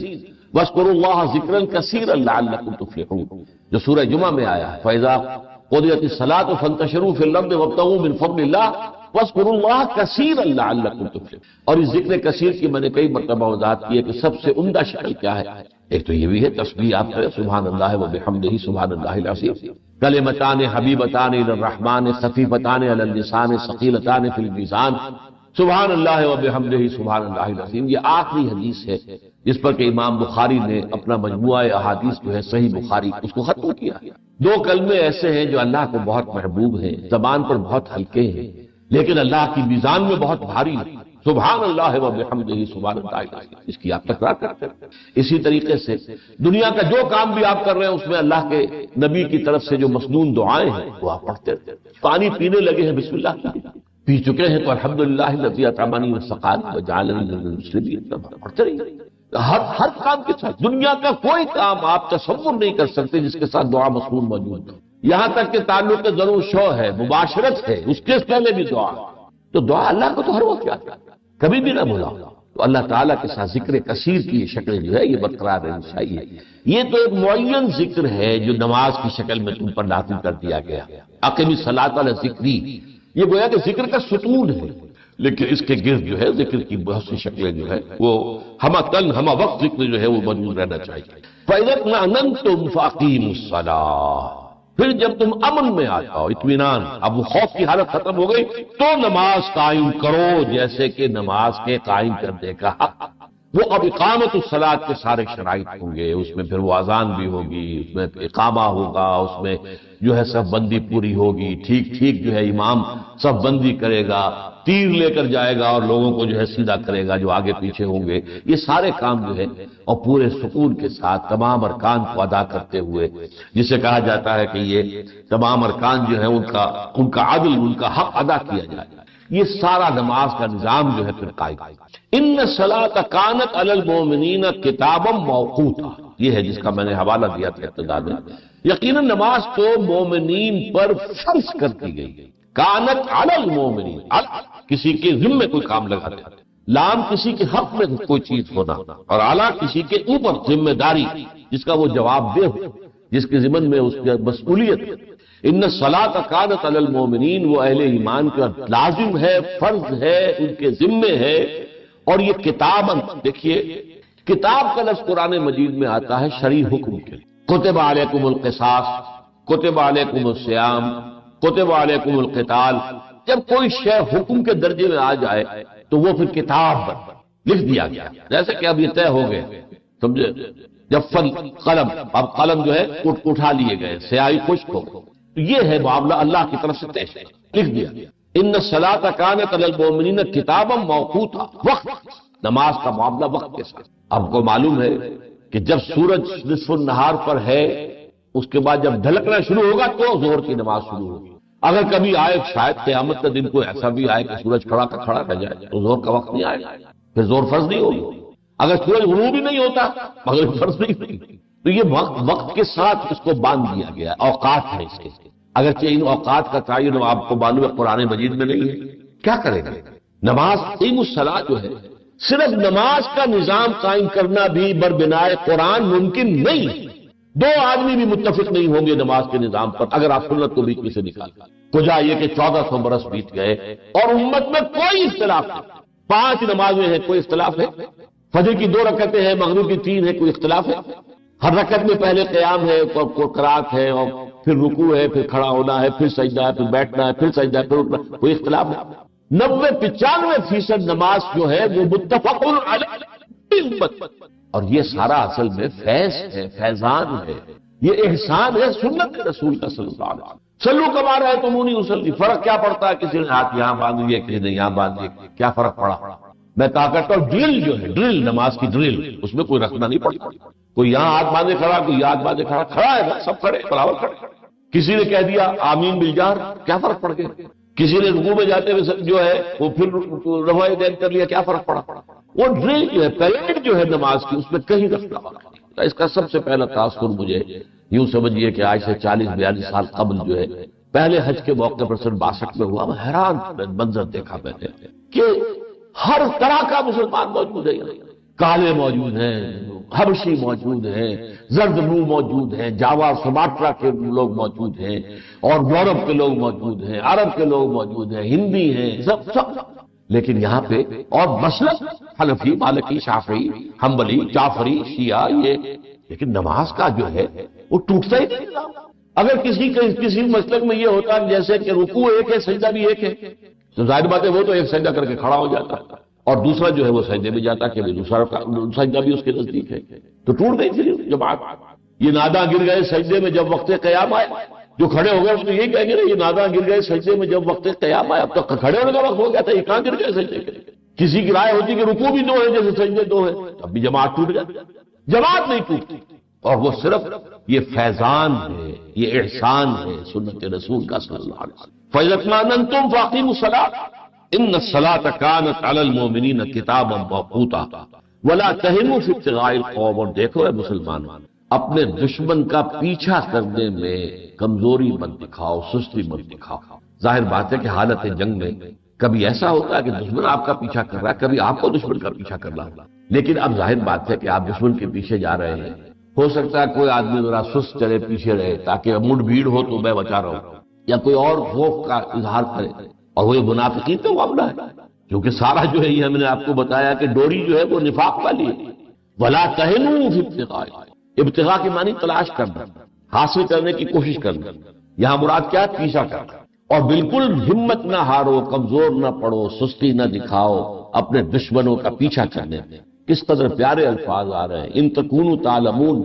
وَاذْكُرُوا اللَّهَ ذِكْرًا كَثِيرًا لَعَلَّكُمْ تُفْلِحُونَ، جو سورہ جمعہ میں آیا ہے فَإِذَا قُضِيَتِ الصَّلَاةُ فَانتَشِرُوا فِي الْأَرْضِ وَابْتَغُوا مِنْ فَضْلِ اللَّهِ وَاذْكُرُوا اللَّهَ كَثِيرًا لَعَلَّكُمْ تُفْلِحُونَ۔ اور اس ذکر کثیر کی میں نے کئی مرتبہ وضاحت کی ہے کہ سب سے عمدہ شکل کیا ہے، ایک تو یہ بھی ہے تسبیح آپ کریں سبحان اللہ و بحمدہ سبحان اللہ العظیم، کلمتان حبیبتان الی الرحمن خفیفتان علی اللسان ثقیلتان فی المیزان، سبحان اللہ و بحمدہ سبحان اللہ العظیم۔ یہ آخری حدیث ہے جس پر کہ امام بخاری نے اپنا مجموعہ احادیث جو ہے صحیح بخاری اس کو ختم کیا۔ دو کلمے ایسے ہیں جو اللہ کو بہت محبوب ہیں، زبان پر بہت ہلکے ہیں لیکن اللہ کی میزان میں بہت بھاری ہیں، سبحان اللہ و بحمدہ سبحان اللہ العظیم، اس کی آپ تکرار کرتے ہیں۔ اسی طریقے سے دنیا کا جو کام بھی آپ کر رہے ہیں اس میں اللہ کے نبی کی طرف سے جو مسنون دعائیں ہیں وہ آپ پڑھتے رہتے ہیں۔ پانی پینے لگے ہیں بسم اللہ پی چکے ہیں تو الحمدللہ الذی اطعمنی وسقانی وجعلنی من المسلمین، پڑھتے رہیے۔ ہر کام کے ساتھ، دنیا کا کوئی کام آپ تصور نہیں کر سکتے جس کے ساتھ دعا مسنون موجود ہو، یہاں تک کہ تعلق ضرور شو ہے، مباشرت ہے، اس کے پہلے بھی دعا، تو دعا اللہ کو تو ہر وقت یاد کرتا، کبھی بھی نہ بھولا۔ تو اللہ تعالیٰ کے ساتھ ذکر کثیر کی یہ شکل جو ہے یہ برقرار رہنی چاہیے۔ یہ تو ایک معین ذکر ہے جو نماز کی شکل میں تم پر نازل کر دیا گیا، اقم الصلاۃ علی ذکری، یہ گویا کہ ذکر کا ستون ہے، لیکن اس کے گرد جو ہے ذکر کی بہت سی شکلیں جو ہے وہ ہمہ وقت ذکر جو ہے وہ موجود رہنا چاہیے۔ فَإِذَا اطْمَأْنَنْتُمْ فَأَقِیمُوا الصَّلَاةَ، پھر جب تم امن میں آ جاؤ، اطمینان، اب وہ خوف کی حالت ختم ہو گئی تو نماز قائم کرو، جیسے کہ نماز کے قائم کرنے کا حق۔ وہ اب اقامت الصلاۃ کے سارے شرائط ہوں گے، اس میں پھر وہ اذان بھی ہوگی، اس میں اقامہ ہوگا، اس میں جو ہے صف بندی پوری ہوگی، ٹھیک جو ہے امام صف بندی کرے گا، تیر لے کر جائے گا اور لوگوں کو جو ہے سیدھا کرے گا جو آگے پیچھے ہوں گے، یہ سارے کام جو ہے اور پورے سکون کے ساتھ تمام ارکان کو ادا کرتے ہوئے، جسے کہا جاتا ہے کہ یہ تمام ارکان جو ہے ان کا عدل، ان کا حق ادا کیا جائے، یہ سارا نماز کا نظام جو ہے پھر قائم۔ ان الصلاۃ کانت علی المؤمنین کتابا موقوتا، یہ ہے جس کا میں نے حوالہ دیا تھا ابتدا میں۔ یقیناً نماز تو مومنین پر فرض کر دی گئی، کانت علی المؤمنین، کسی کے ذمے کوئی کام لگاتے، لام کسی کے حق میں کوئی چیز ہونا، اور اعلیٰ کسی کے اوپر ذمہ داری جس کا وہ جواب دہ ہو، جس کے ذمن میں اس کی مسئولیت۔ ان الصلاۃ کانت علی المؤمنین، وہ اہل ایمان کا لازم ہے، فرض ہے، ان کے ذمے ہے۔ اور یہ کتاباً، دیکھیے کتاب کا لفظ قرآن مجید میں آتا ہے شرعی حکم کے، کتب علیکم القصاص، کتب علیکم الصیام، کتب علیکم القتال، جب کوئی شے حکم کے درجے میں آ جائے تو وہ پھر کتاب لکھ دیا گیا، جیسے کہ اب یہ طے ہو گئے، سمجھے، جب قلم، اب قلم جو ہے اٹھا لیے گئے، سیاہی خشک ہو گئی، تو یہ ہے معاملہ اللہ کی طرف سے طے لکھ دیا۔ ان الصلاۃ کانت علی المؤمنین کتابا موقوتا، وقت نماز کا معاملہ وقت کے ساتھ. آپ کو معلوم ہے کہ جب سورج نصف النہار پر ہے اس کے بعد جب ڈھلکنا شروع ہوگا تو ظہر کی نماز شروع ہوگی. اگر کبھی آئے شاید قیامت کا دن کوئی ایسا بھی آئے کہ سورج کھڑا رہ جائے تو ظہر کا وقت نہیں آئے گا، پھر ظہر فرض نہیں ہوگی. اگر سورج غروب ہی نہیں ہوتا مغرب فرض نہیں ہوگی. تو یہ وقت کے ساتھ اس کو باندھ دیا گیا، اوقات ہے اس کے. اگرچہ ان اوقات کا تعین آپ کو معلوم ہے قرآن مجید میں نہیں ہے. کیا کرے گا؟ نماز قیم الصلاۃ جو ہے، صرف نماز کا نظام قائم کرنا بھی بربنائے قرآن ممکن نہیں. دو آدمی بھی متفق نہیں ہوں گے نماز کے نظام پر اگر آپ سنت کو بیچ میں سے نکال. کجا یہ کہ 1400 برس بیت گئے اور امت میں کوئی اختلاف نہیں. 5 نمازیں ہیں، کوئی اختلاف ہے؟ فجر کی 2 رکعتیں ہیں، مغرب کی 3 ہے، کوئی اختلاف ہے؟ ہر رکعت میں پہلے قیام ہے، قرات ہے، اور پھر رکوع ہے، پھر کھڑا ہونا ہے، پھر سجدہ ہے، پھر بیٹھنا ہے، پھر سجدہ ہے، پھر اٹھنا. کوئی اختلاف ہے؟ 90-95% نماز جو ہے وہ متفق علیہ امت. اور یہ سارا اصل میں فیض ہے، فیضان ہے، یہ احسان ہے سنت رسول کا صلی اللہ علیہ وسلم. سلو کما رہے تو منہ نہیں اسلتی. فرق کیا پڑتا ہے کسی نے ہاتھ یہاں باندھ لیے کسی نے یہاں باندھ لیے، کیا فرق پڑا؟ میں طاقت اور ڈرل جو ہے، ڈرل نماز کی ڈرل، اس میں کوئی رکھنا نہیں پڑتا. کوئی یہاں ہاتھ باندھے کھڑا، کوئی یہاں ہاتھ باندھے کھڑا ہے نا، سب کھڑے برابر کھڑے. کسی نے کہہ دیا آمین بالجار، کیا فرق پڑ گیا؟ کسی نے رکوع میں جاتے ہوئے جو ہے وہ پھر رفع دین کر لیا، کیا فرق پڑا؟ وہ ڈرل جو ہے، پیریڈ جو ہے نماز کی، اس میں کہیں رکھنا ہوگا. اس کا سب سے پہلا تاثر مجھے یوں سمجھیے کہ آج سے 40-42 سال قبل جو ہے پہلے حج کے موقع پر 62 میں ہوا. میں حیران منظر دیکھا میں نے کہ ہر طرح کا مسلمان موجود ہے. کالے موجود ہیں، حبشی موجود ہیں، زرد منہ موجود ہیں، جاوا اور سماٹرا کے لوگ موجود ہیں، اور یورپ کے لوگ موجود ہیں، عرب کے لوگ موجود ہیں، ہندی ہیں، سب. لیکن یہاں پہ اور مسلک حنفی، مالکی، شافعی، حنبلی، جعفری، شیعہ یہ. لیکن نماز کا جو ہے وہ ٹوٹتا ہی نہیں. اگر کسی مسلک میں یہ ہوتا جیسے کہ رکوع ایک ہے، سجدہ بھی ایک ہے، تو ظاہر بات ہے وہ تو ایک سجدہ کر کے کھڑا ہو جاتا اور دوسرا جو ہے وہ سجدے میں جاتا کہ دوسرا سجدہ بھی اس کے نزدیک ہے. تو ٹوٹ گئی تھی جماعت. یہ ناداں گر گئے سجدے میں جب وقت قیام آئے. جو کھڑے ہو گئے اس کو یہی کہیں گے نا، یہ ناداں گر گئے سجدے میں جب وقت قیام آئے. اب تک کھڑے ہونے کا وقت ہو گیا تھا، یہ کہاں گر گئے سجدے کے؟ کسی کی رائے ہوتی کہ رکوع بھی 2 ہے جیسے سجدے 2 ہے، اب بھی جماعت ٹوٹ جاتی. جماعت نہیں ٹوٹتی. اور وہ صرف یہ فیضان ہے، یہ احسان ہے سنت رسول کا صلی اللہ علیہ وسلم. فَإِذَا اطْمَأْنَنْتُمْ فَأَقِيمُوا الصَّلَاةَ إِنَّ الصَّلَاةَ كَانَتْ عَلَى الْمُؤْمِنِينَ كِتَابًا مَوْقُوتًا وَلَا تَهِنُوا فِي ابْتِغَاءِ الْقَوْمِ. اور دیکھو اے مسلمان، اپنے دشمن کا پیچھا کرنے میں کمزوری مت دکھاؤ، سستی مت دکھاؤ. ظاہر بات ہے کہ حالت جنگ میں کبھی ایسا ہوتا ہے کہ دشمن آپ کا پیچھا کر رہا ہے، کبھی آپ کو دشمن کا پیچھا کر رہا ہے. لیکن اب ظاہر بات ہے کہ آپ دشمن کے پیچھے جا رہے ہیں. ہو سکتا ہے کوئی آدمی ذرا سست چلے، پیچھے رہے تاکہ مڈ بھیڑ ہو تو میں بچا رہا ہوں، یا کوئی اور خوف کا اظہار کرے. اور وہ منافقین کا معاملہ ہے، کیونکہ سارا جو ہے یہ ہم نے آپ کو بتایا کہ ڈوری جو ہے وہ نفاق والی ہے. وَلَا تَهِنُوا فِي ابْتِغَاءِ. ابتغاء کی معنی تلاش کرنا، حاصل کرنے کی کوشش کرنا. یہاں مراد کیا ہے؟ پیچھا کرنا. اور بالکل ہمت نہ ہارو، کمزور نہ پڑو، سستی نہ دکھاؤ اپنے دشمنوں کا پیچھا کرنے میں. کس قدر پیارے الفاظ آ رہے ہیں. ان تکونوا تعلمون.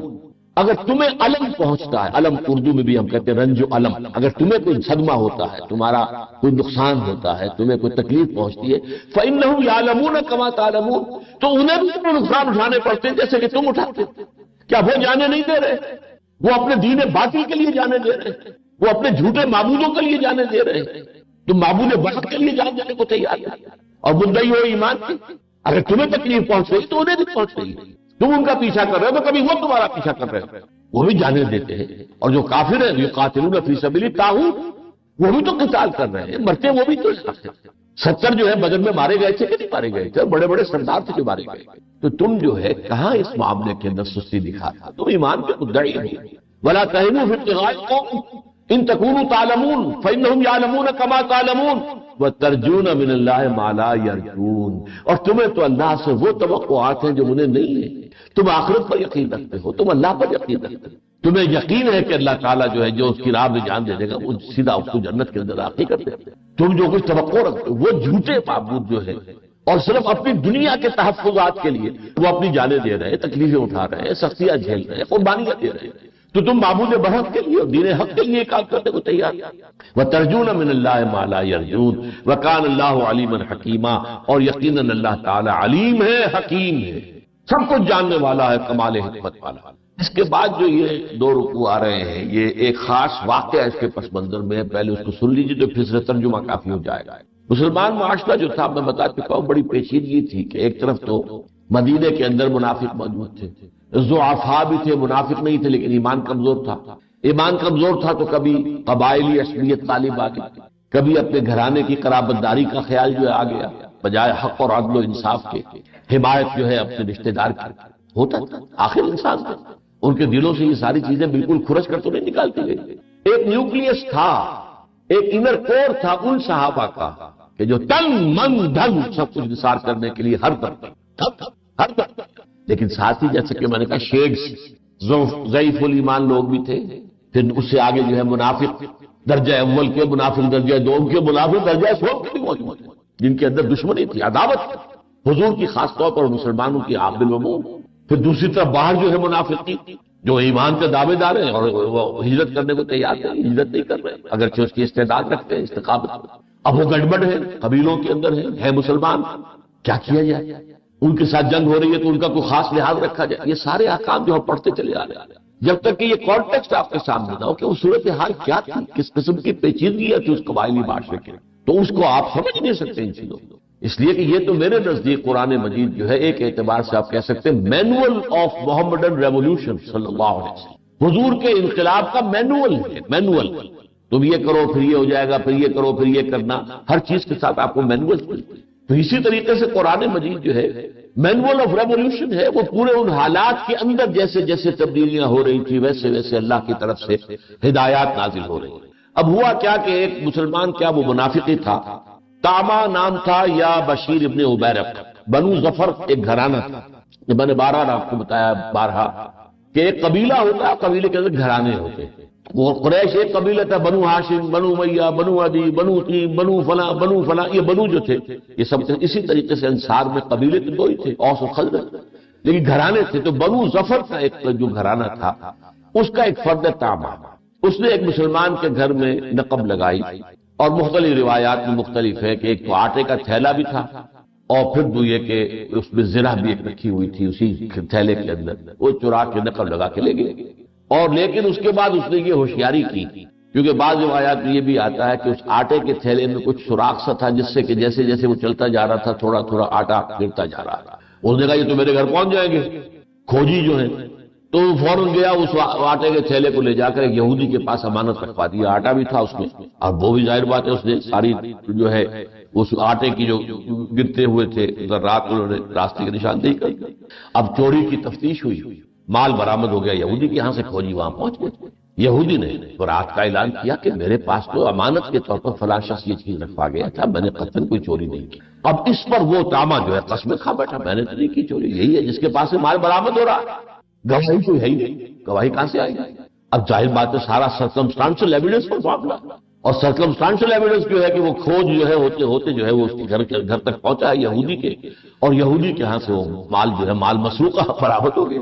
اگر تمہیں علم پہنچتا ہے، علم اردو میں بھی ہم کہتے ہیں رنج و علم، اگر تمہیں کوئی صدمہ ہوتا ہے، تمہارا کوئی نقصان ہوتا ہے، تمہیں کوئی تکلیف پہنچتی ہے، فَإِنَّهُمْ يَعْلَمُونَ كَمَا تَعْلَمُونَ. تو انہیں بھی تم نقصان اٹھانے پڑتے ہیں جیسے کہ تم اٹھاتے. کیا وہ جانے نہیں دے رہے؟ وہ اپنے دین باطل کے لیے جانے دے رہے ہیں، وہ اپنے جھوٹے معبودوں کے لیے جانے دے رہے ہیں. تم معبود وقت کے لیے جان جانے کو تیار ہے اور مدعی ہو ایمان کی. اگر تمہیں تکلیف پہنچ رہی تو انہیں بھی پہنچ رہی ہے. تم ان کا پیچھا کر رہے ہو تو کبھی وہ تمہارا پیچھا کر رہے ہو. وہ بھی جانے دیتے ہیں. اور جو کافر ہیں یقاتلون فی سبیل الطاغوت، وہ بھی تو قتال کر رہے ہیں، مرتے وہ بھی تو. 70 جو ہے بدر میں مارے گئے تھے کہ نہیں مارے گئے تھے؟ بڑے بڑے سردار تھے جو مارے گئے. تو تم جو ہے کہاں اس معاملے کے اندر سستی دکھاتا؟ تم ایمان پہ مدعی ہو. ولا تهنوا في ابتغاء القوم ان تكونوا تعلمون فانهم يعلمون كما تعلمون وترجون من الله ما لا يرجون. اور تمہیں تو اللہ سے وہ توقعات ہیں جو انہیں نہیں ہیں. تم آخرت پر یقین رکھتے ہو، تم اللہ پر یقین رکھتے ہو. تمہیں یقین ہے کہ اللہ تعالیٰ جو ہے جو اس کی راہ میں جان دے گا وہ سیدھا اس کو جنت کے اندر داخل کر دے گا. تم جو کچھ توقع رکھتے ہو وہ جھوٹے معبود جو ہے اور صرف اپنی دنیا کے تحفظات کے لیے وہ اپنی جانیں دے رہے ہیں، تکلیفیں اٹھا رہے ہیں، سختیاں جھیل رہے ہیں، قربانیاں دے رہے ہیں. تو تم معبود برحق کے لیے اور دین حق کے لیے کام کرنے کو تیار. وَتَرْجُونَ مِنَ اللَّهِ مَا لَا يَرْجُونَ وَكَانَ اللَّهُ عَلِيمًا حَكِيمًا، اور یقیناً اللہ تعالی علیم ہے، حکیم ہے، سب کچھ جاننے والا ہے، کمال حکمت والا. اس کے بعد جو یہ دو رکوع آ رہے ہیں، یہ ایک خاص واقعہ اس کے پس منظر میں ہے. پہلے اس کو سن لیجیے تو پھر سے ترجمہ کافی ہو جائے گا. مسلمان معاشرہ جو تھا، میں بتا چکا ہوں، بڑی پیچیدگی تھی کہ ایک طرف تو مدینے کے اندر منافق موجود تھے، ضعفاء بھی تھے، منافق نہیں تھے لیکن ایمان کمزور تھا. ایمان کمزور تھا تو کبھی قبائلی عصبیت طالب آ گئی، کبھی اپنے گھرانے کی قرابت داری کا خیال جو ہے آ گیا، بجائے حق اور عدل و انصاف کے حمایت جو ہے اپنے رشتہ دار کی ہوتا تھا. آخر انسان تھے، ان کے دلوں سے یہ ساری چیزیں بالکل کھرچ کر تو نہیں نکالتی گئی. ایک نیوکلیس تھا، ایک انر کور تھا ان صحابہ کا کہ جو تن من دھن سب کچھ نثار کرنے کے لیے ہر طرف. لیکن ساتھ ہی جیسے کہ میں نے کہا شیڈز، ضعیف الایمان لوگ بھی تھے. پھر اس سے آگے جو ہے منافق درجہ اول کے، منافق درجہ دوم کے، منافق درجہ سوم کے بھی موجود ہیں، جن کے اندر دشمنی تھی، عداوت تھی حضور کی، خاص طور پر مسلمانوں کی عامل وموم. پھر دوسری طرف باہر جو ہے منافقین جو ایمان کے دعوے دار ہیں اور وہ ہجرت کرنے کو تیار ہیں، ہجرت نہیں کر رہے اگرچہ اس کی استعداد رکھتے ہیں، استقامت. اب وہ گڑبڑ ہے، قبیلوں کے اندر ہے مسلمان، کیا کیا جائے؟ ان کے ساتھ جنگ ہو رہی ہے تو ان کا کوئی خاص لحاظ رکھا جائے. یہ سارے احکام جو ہم پڑھتے چلے آ رہے ہیں، جب تک کہ یہ کانٹیکسٹ آپ کے سامنے نہ ہو کہ وہ صورتحال کیا تھی، کس قسم کی پیچیدگیاں تھی اس قبائلی معاشرے کے، تو اس کو آپ سمجھ نہیں سکتے ان چیزوں کو. اس لیے کہ یہ تو میرے نزدیک قرآن مجید جو ہے ایک اعتبار سے آپ کہہ سکتے ہیں مینول آف محمدن ریولوشن صلی اللہ علیہ وسلم، حضور کے انقلاب کا مینول ہے. مینول، تم یہ کرو پھر یہ ہو جائے گا، پھر یہ کرو پھر یہ کرنا، ہر چیز کے ساتھ آپ کو مینول ملتے. تو اسی طریقے سے قرآن مجید جو ہے مینول آف ریولوشن ہے. وہ پورے ان حالات کے اندر جیسے جیسے تبدیلیاں ہو رہی تھی ویسے ویسے اللہ کی طرف سے ہدایات نازل ہو رہی. اب ہوا کیا کہ ایک مسلمان، کیا وہ منافقی تھا، تاما نام تھا یا بشیر ابن عبیرہ، بنو ظفر ایک گھرانہ تھا. میں نے بارہ آپ کو بتایا بارہا کہ ایک قبیلہ ہوتا ہے، قبیلے کے اندر گھرانے ہوتے ہیں. وہ قریش ایک قبیلہ تھا، بنو ہاشم، بنو امیہ، بنو عدی، بنو تیم، بنو فلاں. یہ بنو جو تھے یہ سب اسی طریقے سے انصار میں قبیلے تو دو ہی تھے، اوس و خزرج، لیکن گھرانے تھے. تو بنو ظفر کا ایک جو گھرانہ تھا اس کا ایک فرد تاما، اس نے ایک مسلمان کے گھر میں نقب لگائی. اور مختلف روایات میں مختلف ہے کہ ایک تو آٹے کا تھیلا بھی تھا اور پھر دو یہ کہ اس میں زرہ بھی ایک رکھی ہوئی تھی اسی تھیلے کے اندر. وہ چرا کے نقب لگا کے لے گئے. اور لیکن اس کے بعد اس نے یہ ہوشیاری کی، کیونکہ بعض روایات میں یہ بھی آتا ہے کہ اس آٹے کے تھیلے میں کچھ سوراخ سا تھا جس سے کہ جیسے جیسے وہ چلتا جا رہا تھا تھوڑا تھوڑا آٹا گرتا جا رہا تھا. اس نے کہا یہ تو میرے گھر پہنچ جائیں گے کھوجی جو ہیں. تو وہ فوراً گیا اس آٹے کے تھیلے کو لے جا کر ایک یہودی کے پاس امانت رکھوا دیا. آٹا بھی تھا اس میں، اور وہ بھی ظاہر بات ہے اس نے ساری جو ہے اس آٹے کی جو گرتے ہوئے تھے رات انہوں نے راستے کی نشاندہی کر دی. اب چوری کی تفتیش ہوئی، مال برآمد ہو گیا یہودی کے یہاں سے، کھوجی وہاں پہنچ گئے. یہودی نے رات کا اعلان کیا کہ میرے پاس تو امانت کے طور پر فلاں شخص یہ چیز رکھوا گیا تھا، میں نے قطعاً کوئی چوری نہیں کی. اب اس پر وہ تاما جو ہے قسمیں کھا بیٹھا، میں نے تو نہیں کی چوری. یہی ہے جس کے پاس سے مال برآمد ہو رہا، گواہی کوئی ہے ہی نہیں، گواہی کہاں سے آئی؟ اب ظاہر بات ہے سارا سرکمسٹانشل ایویڈنس پر معاملہ، اور سرکمسٹانشل ایویڈنس جو ہے کہ وہ کھوج جو ہے ہوتے ہوتے جو ہے وہ اس کے گھر تک پہنچا ہے یہودی کے، اور یہودی کے ہاں سے وہ مال جو ہے مال مسروقہ برآمد ہو گیا.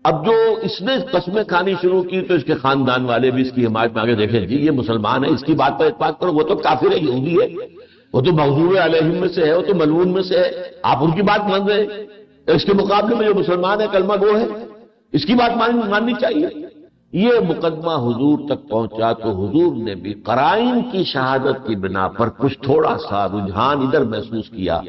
اب جو اس نے قسمیں کھانی شروع کی تو اس کے خاندان والے بھی اس کی حمایت میں آگے دیکھیں جی یہ مسلمان ہے، اس کی بات پر اتفاق کرو، وہ تو کافر ہے، یہودی ہے، وہ تو مغضوب علیہم میں سے ہے، وہ تو ملعون میں سے ہے، آپ ان کی بات مان رہے ہیں. اس کے مقابلے میں جو مسلمان ہے کلمہ گو ہے، اس کی بات ماننی چاہیے. یہ مقدمہ حضور تک پہنچا تو حضور نے بھی قرائن کی شہادت کی بنا پر کچھ تھوڑا سا رجحان ادھر محسوس کیا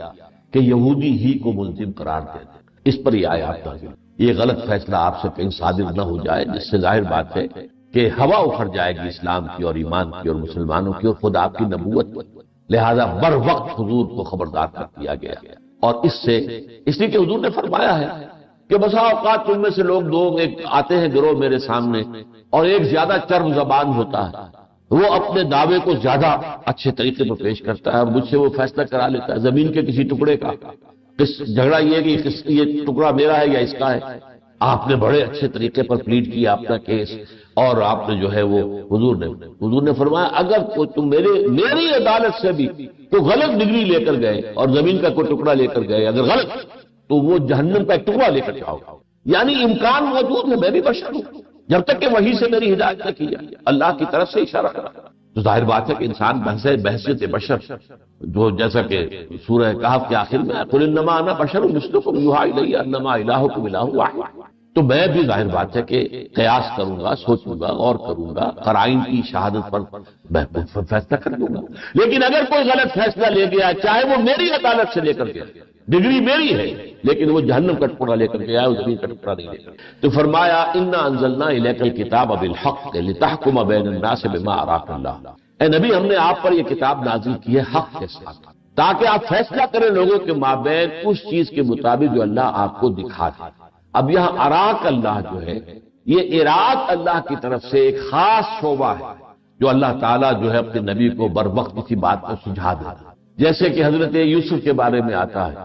کہ یہودی ہی کو ملزم قرار دے دیں. اس پر یہ آیات نازل. یہ غلط فیصلہ آپ سے کہیں صادر نہ ہو جائے جس سے ظاہر بات ہے کہ ہوا اکھڑ جائے گی اسلام کی اور ایمان کی اور مسلمانوں کی اور خود آپ کی نبوت کی. لہذا بر وقت حضور کو خبردار کر دیا گیا. اور اس لیے کہ حضور نے فرمایا ہے کہ بسا اوقات تم میں سے لوگ دو ایک آتے ہیں گروہ میرے سامنے، اور ایک زیادہ چرب زبان ہوتا ہے، وہ اپنے دعوے کو زیادہ اچھے طریقے پر پیش کرتا ہے اور مجھ سے وہ فیصلہ کرا لیتا ہے زمین کے کسی ٹکڑے کا. جھگڑا یہ ہے کہ یہ ٹکڑا میرا ہے یا اس کا ہے. آپ نے بڑے اچھے طریقے پر پلیڈ کیا اپنا کیس، اور آپ نے جو ہے وہ حضور نے فرمایا اگر تم میری عدالت سے بھی تو غلط ڈگری لے کر گئے اور زمین کا کوئی ٹکڑا لے کر گئے اگر غلط، تو وہ جہنم کا ایک ٹکڑا لے کر جاؤ. یعنی امکان موجود ہے، میں بھی بشر ہوں، جب تک کہ وحی سے میری ہدایت نہ کی جائے، اللہ کی طرف سے اشارہ کرا۔ تو ظاہر بات ہے کہ انسان بحثیت بشر، جو جیسا کہ سورہ کہف کے آخر میں قل انما انا بشر مثلکم یوحی الی انما الہکم الہ واحد، تو میں بھی ظاہر بات ہے کہ قیاس کروں گا، سوچوں گا، غور کروں گا، قرائن کی شہادت پر میں فیصلہ کر لوں گا۔ لیکن اگر کوئی غلط فیصلہ لے گیا، چاہے وہ میری عدالت سے لے کر گیا، ڈگری میری ہے، لیکن وہ جہنم کا ٹکڑا لے کر گیا، زمین کا ٹکڑا نہیں لے کر، تو فرمایا انا انزلنا الیک الکتاب بالحق لتحکم بین الناس بما اراک اللہ، اے نبی ہم نے آپ پر یہ کتاب نازل کی ہے حق کے ساتھ، تاکہ آپ فیصلہ کریں لوگوں کے مابین اس چیز کے مطابق جو اللہ آپ کو دکھا دے۔ اب یہاں اراک اللہ جو ہے، یہ اراک اللہ کی طرف سے ایک خاص شعبہ ہے جو اللہ تعالیٰ جو ہے اپنے نبی کو بر وقت کسی بات کو سجھا دیتا، جیسے کہ حضرت یوسف کے بارے میں آتا ہے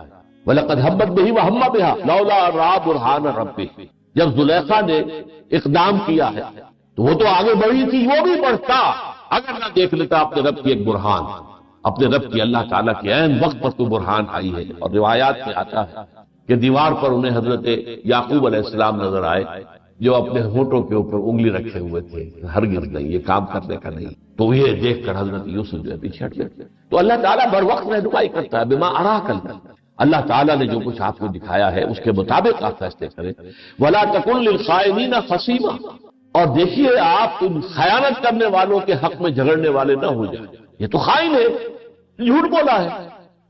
وَلَقَدْ هَمَّتْ بِهِ وَهَمَّ بِهَا لَوْلَا أَن رَأَىٰ بُرْهَانَ رَبِّهِ، جب زلیخا نے اقدام کیا ہے تو وہ تو آگے بڑھی تھی، وہ بھی بڑھتا اگر نہ دیکھ لیتا اپنے رب کی ایک برہان، اپنے رب کی اللہ تعالیٰ کے عین وقت پر کوئی برہان آئی ہے۔ اور روایات میں آتا ہے کہ دیوار پر انہیں حضرت یعقوب علیہ السلام نظر آئے جو اپنے ہونٹوں کے اوپر انگلی رکھے ہوئے تھے، ہرگز نہیں، یہ کام کرنے کا نہیں۔ تو یہ دیکھ کر حضرت یوسف جو ہے پیچھے ہٹ گئے۔ تو اللہ تعالیٰ بر وقت رہنمائی کرتا ہے، بما اراک اللہ، اللہ تعالیٰ نے جو کچھ آپ کو دکھایا ہے اس کے مطابق آپ فیصلے کریں۔ ولا تکن للخائنین خصیما، اور دیکھیے آپ ان خیانت کرنے والوں کے حق میں جھگڑنے والے نہ ہو جائیں۔ یہ تو خائن ہے، جھوٹ بولا ہے،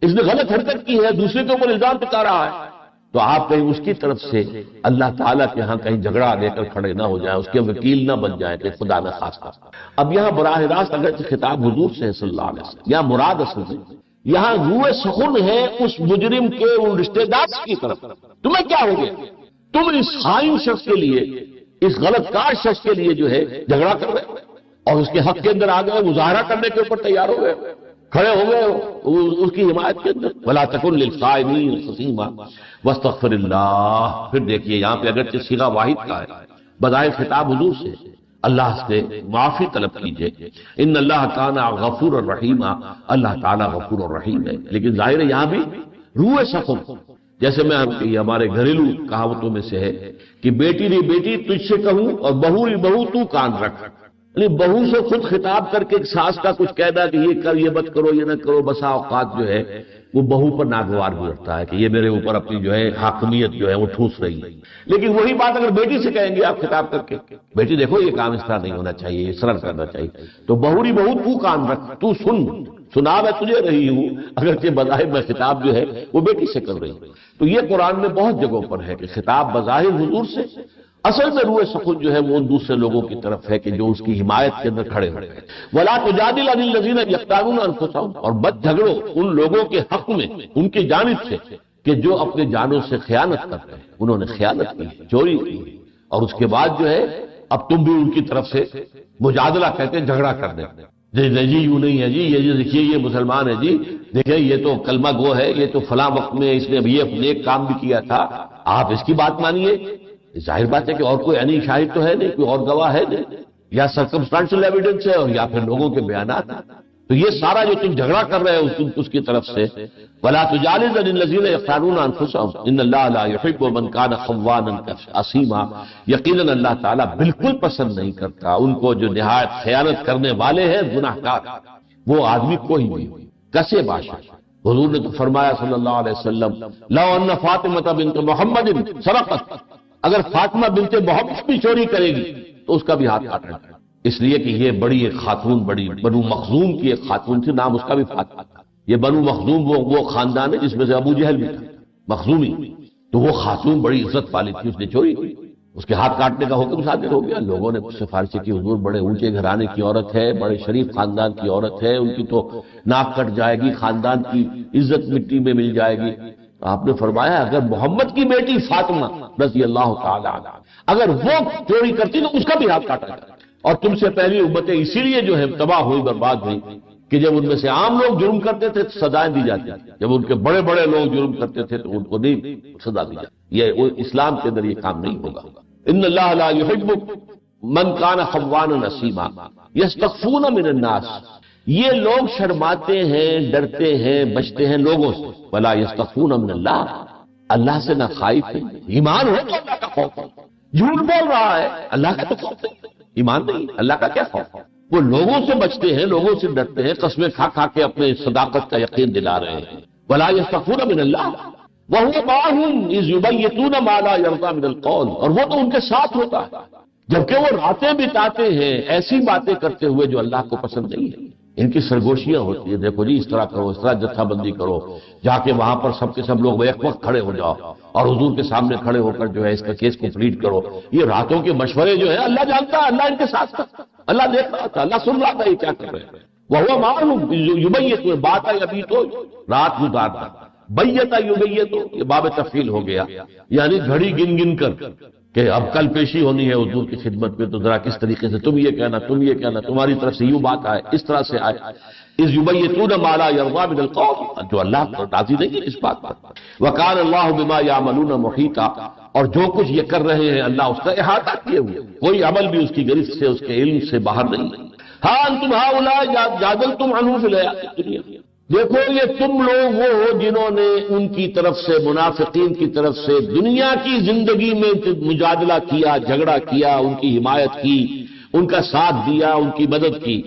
اس نے غلط حرکت کی ہے، دوسرے کے اوپر الزام ٹکا رہا ہے، تو آپ کہیں اس کی طرف سے اللہ تعالیٰ کے ہاں کہیں جھگڑا لے کر کھڑے نہ ہو جائیں، اس کے وکیل نہ بن جائیں کہ خدا نہ خواستہ۔ اب یہاں براہ راست اگرچہ خطاب حضور سے صلی اللہ علیہ وسلم، یہاں مراد اصل سے یہاں روح سخن ہے اس مجرم کے ان رشتہ دار کی طرف، تمہیں کیا ہو گیا؟ تم اس خائن شخص کے لیے، اس غلط کار شخص کے لیے جو ہے جھگڑا کر رہے اور اس کے حق کے اندر آ گئے، مظاہرہ کرنے کے اوپر تیار ہو گئے، کھڑے ہو گئے اس کی حمایت کے اندر۔ ولا تکن للخائنین خصیما واستغفر اللہ۔ پھر دیکھیے یہاں پہ اگرچہ صیغہ واحد کا ہے، بظاہر خطاب حضور سے، اللہ سے معافی طلب کیجئے، ان اللہ کان غفور الرحیم، اللہ تعالیٰ غفور الرحیم ہے، لیکن ظاہر ہے یہاں بھی روح سخن، جیسے میں یہ ہمارے گھریلو کہاوتوں میں سے ہے کہ بیٹی ری بیٹی تجھ سے کہوں اور بہو ری بہو تو کان رکھ، یعنی بہو سے خود خطاب کر کے ایک ساس کا کچھ کہنا کہ یہ کر، یہ مت کرو، یہ نہ کرو، بسا اوقات جو ہے وہ بہو پر ناگوار گزرتا ہے کہ یہ میرے اوپر اپنی جو ہے حاکمیت جو ہے وہ ٹھوس رہی ہے۔ لیکن وہی بات اگر بیٹی سے کہیں گے آپ خطاب کر کے، بیٹی دیکھو یہ کام اس طرح نہیں ہونا چاہیے، یہ سرل کرنا چاہیے، تو بہوری بہو تو کان رکھ، تو سنا میں تجھے رہی ہوں، اگرچہ بظاہر میں خطاب جو ہے وہ بیٹی سے کر رہی ہوں۔ تو یہ قرآن میں بہت جگہوں پر ہے کہ خطاب بظاہر حضور سے، اصل میں روح سخن جو ہے وہ ان دوسرے لوگوں کی طرف ہے کہ جو اس کی حمایت کے اندر کھڑے ہوئے۔ وَلَا تُجَادِلْ عَنِ الَّذِينَ يَخْتَانُونَ أَنفُسَهُمْ، اور مت جھگڑو ان لوگوں کے حق میں ان کی جانب سے کہ جو اپنے جانوں سے خیانت کرتے ہیں، انہوں نے خیانت کی، چوری کی، اور اس کے بعد جو ہے اب تم بھی ان کی طرف سے مجادلہ کہتے ہیں جھگڑا کر دیں، جی یوں نہیں ہے جی، یہ دیکھیے یہ مسلمان ہے جی، دیکھیں یہ تو کلمہ گو ہے، یہ تو فلاں وقت میں اس نے ابھی یہ نیک کام بھی کیا تھا، آپ اس کی بات مانیے۔ ظاہر بات ہے کہ اور کوئی عینی شاہد تو ہے نہیں، کوئی اور گواہ ہے نہیں، یا سرکمسٹانشل ایویڈنس ہے اور یا پھر لوگوں کے بیانات ہیں، تو یہ سارا جو تم جھگڑا کر رہے ہو اس کی طرف سے۔ وَلَا تُجَادِلْ عَنِ الَّذِينَ يَخْتَانُونَ أَنفُسَهُمْ إِنَّ اللَّهَ لَا يُحِبُّ مَنْ كَانَ خَوَّانًا أَثِيمًا، یقیناً اللہ تعالیٰ بالکل پسند نہیں کرتا ان کو جو نہایت خیانت کرنے والے ہیں، گناہ گار، وہ آدمی کوئی بھی کسے باشا۔ حضور نے تو فرمایا صلی اللہ علیہ وسلم لَوْ أَنَّ فَاطِمَةَ بِنْتَ مُحَمَّدٍ سَرَقَتْ، اگر فاطمہ بنت محمد بھی چوری کرے گی تو اس کا بھی ہاتھ کاٹنا ہے، اس لیے کہ یہ بڑی ایک خاتون، بڑی بنو مخزوم کی ایک خاتون تھی، نام اس کا بھی فاطمہ تھا۔ یہ بنو مخزوم وہ خاندان ہے جس میں سے ابو جہل بھی تھا، مخزومی، تو وہ خاتون بڑی عزت والی تھی، اس نے چوری کی، اس کے ہاتھ کاٹنے کا حکم صادر ہو گیا۔ لوگوں نے سفارش کی حضور بڑے اونچے گھرانے کی عورت ہے، بڑے شریف خاندان کی عورت ہے، ان کی تو ناک کٹ جائے گی، خاندان کی عزت مٹی میں مل جائے گی۔ آپ نے فرمایا اگر محمد کی بیٹی فاطمہ رضی اللہ تعالی عنہ اگر وہ چوری کرتی تو اس کا بھی ہاتھ کاٹا جاتا۔ اور تم سے پہلی امتیں اسی لیے جو ہے تباہ ہوئی، برباد ہوئی کہ جب ان میں سے عام لوگ جرم کرتے تھے تو سزائیں دی جاتی تھی، جب ان کے بڑے بڑے لوگ جرم کرتے تھے تو ان کو نہیں سزا دی جاتی۔ یہ اسلام کے اندر یہ کام نہیں ہوگا۔ ان اللہ لا يحب من كان خوانا اثیما یستخفون من الناس، یہ لوگ شرماتے ہیں، ڈرتے ہیں، بچتے ہیں لوگوں سے، ولا یستخفون من اللہ، اللہ سے نہ خائف ہیں، ایمان ہو تو اللہ کا خوف ہو، جھوٹ بول رہا ہے، اللہ کا تو خوف نہیں، ایمان نہیں، اللہ کا کیا خوف؟ وہ لوگوں سے بچتے ہیں، لوگوں سے ڈرتے ہیں، قسمیں کھا کھا کے اپنے صداقت کا یقین دلا رہے ہیں۔ ولا یستخفون من اللہ وهو معهم اذ یبیتون ما لا یرضى من القول، اور وہ تو ان کے ساتھ ہوتا ہے جبکہ وہ راتیں بتاتے ہیں ایسی باتیں کرتے ہوئے جو اللہ کو پسند نہیں ہے۔ ان کی سرگوشیاں ہوتی ہیں، دیکھو جی اس طرح کرو، اس طرح جتھا بندی کرو، جا کے وہاں پر سب کے سب لوگ ایک وقت کھڑے ہو جاؤ اور حضور کے سامنے کھڑے ہو کر جو ہے اس کا کیس کمپلیٹ کرو۔ یہ راتوں کے مشورے جو ہے اللہ جانتا ہے، اللہ ان کے ساتھ تھا، اللہ دیکھ رہا تھا، اللہ سن رہا تھا یہ کیا کر رہے ہیں۔ وہ معلوم یبیت، بات ابھی تو رات گزارتا، بیتا یبیت، یہ باب تفصیل ہو گیا، یعنی گھڑی گن گن کر کہ اب کل پیشی ہونی ہے حضور کی خدمت میں، تو ذرا کس طریقے سے تم یہ کہنا، تم یہ کہنا، تمہاری طرف سے یوں بات آئے، اس طرح سے آئے۔ اذ یبیتون ما لا یرضى من القول، جو اللہ کو راضی نہیں ہے اس بات پر۔ وکان اللہ بما یعملون محیطا، اور جو کچھ یہ کر رہے ہیں اللہ اس کا احاطہ کیے ہوئے، کوئی عمل بھی اس کی گرفت سے، اس کے علم سے باہر نہیں۔ ہاں انتم ہؤلاء جادلتم عنہ فی الحیاۃ الدنیا، دیکھو یہ تم لوگ وہ ہو جنہوں نے ان کی طرف سے، منافقین کی طرف سے دنیا کی زندگی میں مجادلہ کیا، جھگڑا کیا، ان کی حمایت کی، ان کا ساتھ دیا، ان کی مدد کی۔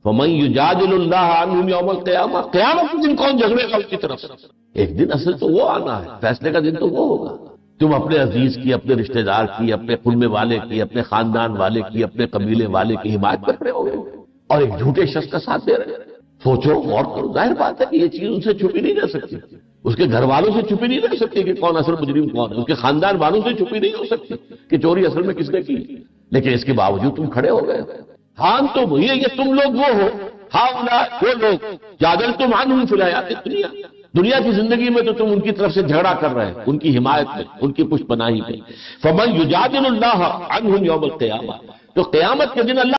فَمَن يُجَادِلُ اللَّهَ عَنْهُمْ يَوْمَ الْقِيَامَةِ، قیامت کے دن کون جھگڑے گا ان کی طرف سے؟ ایک دن اصل تو وہ آنا ہے، فیصلے کا دن تو وہ ہوگا۔ تم اپنے عزیز کی، اپنے رشتہ دار کی، اپنے خلمے والے کی، اپنے خاندان والے کی، اپنے قبیلے والے کی حمایت کر رہے ہو گے اور ایک جھوٹے شخص کا ساتھ دے رہے ہیں۔ سوچو غور کرو، ظاہر بات ہے کہ یہ چیز ان سے چھپی نہیں رہ سکتی، اس کے گھر والوں سے چھپی نہیں رہ سکتی کہ کون اصل مجرم کون ہے، اس کے خاندان والوں سے چھپی نہیں ہو سکتی کہ چوری اصل میں کس نے کی، لیکن اس کے باوجود تم کھڑے ہو گئے۔ ہاں تم یہ تم لوگ وہ ہو، ہاں وہ لوگ جادلتم عنہم فی الحیاۃ الدنیا، دنیا کی زندگی میں تو تم ان کی طرف سے جھگڑا کر رہے ہیں، ان کی حمایت میں، ان کی پشت پناہی میں۔ فمن یجادل اللہ عنہم یوم القیامہ، تو قیامت کے دن اللہ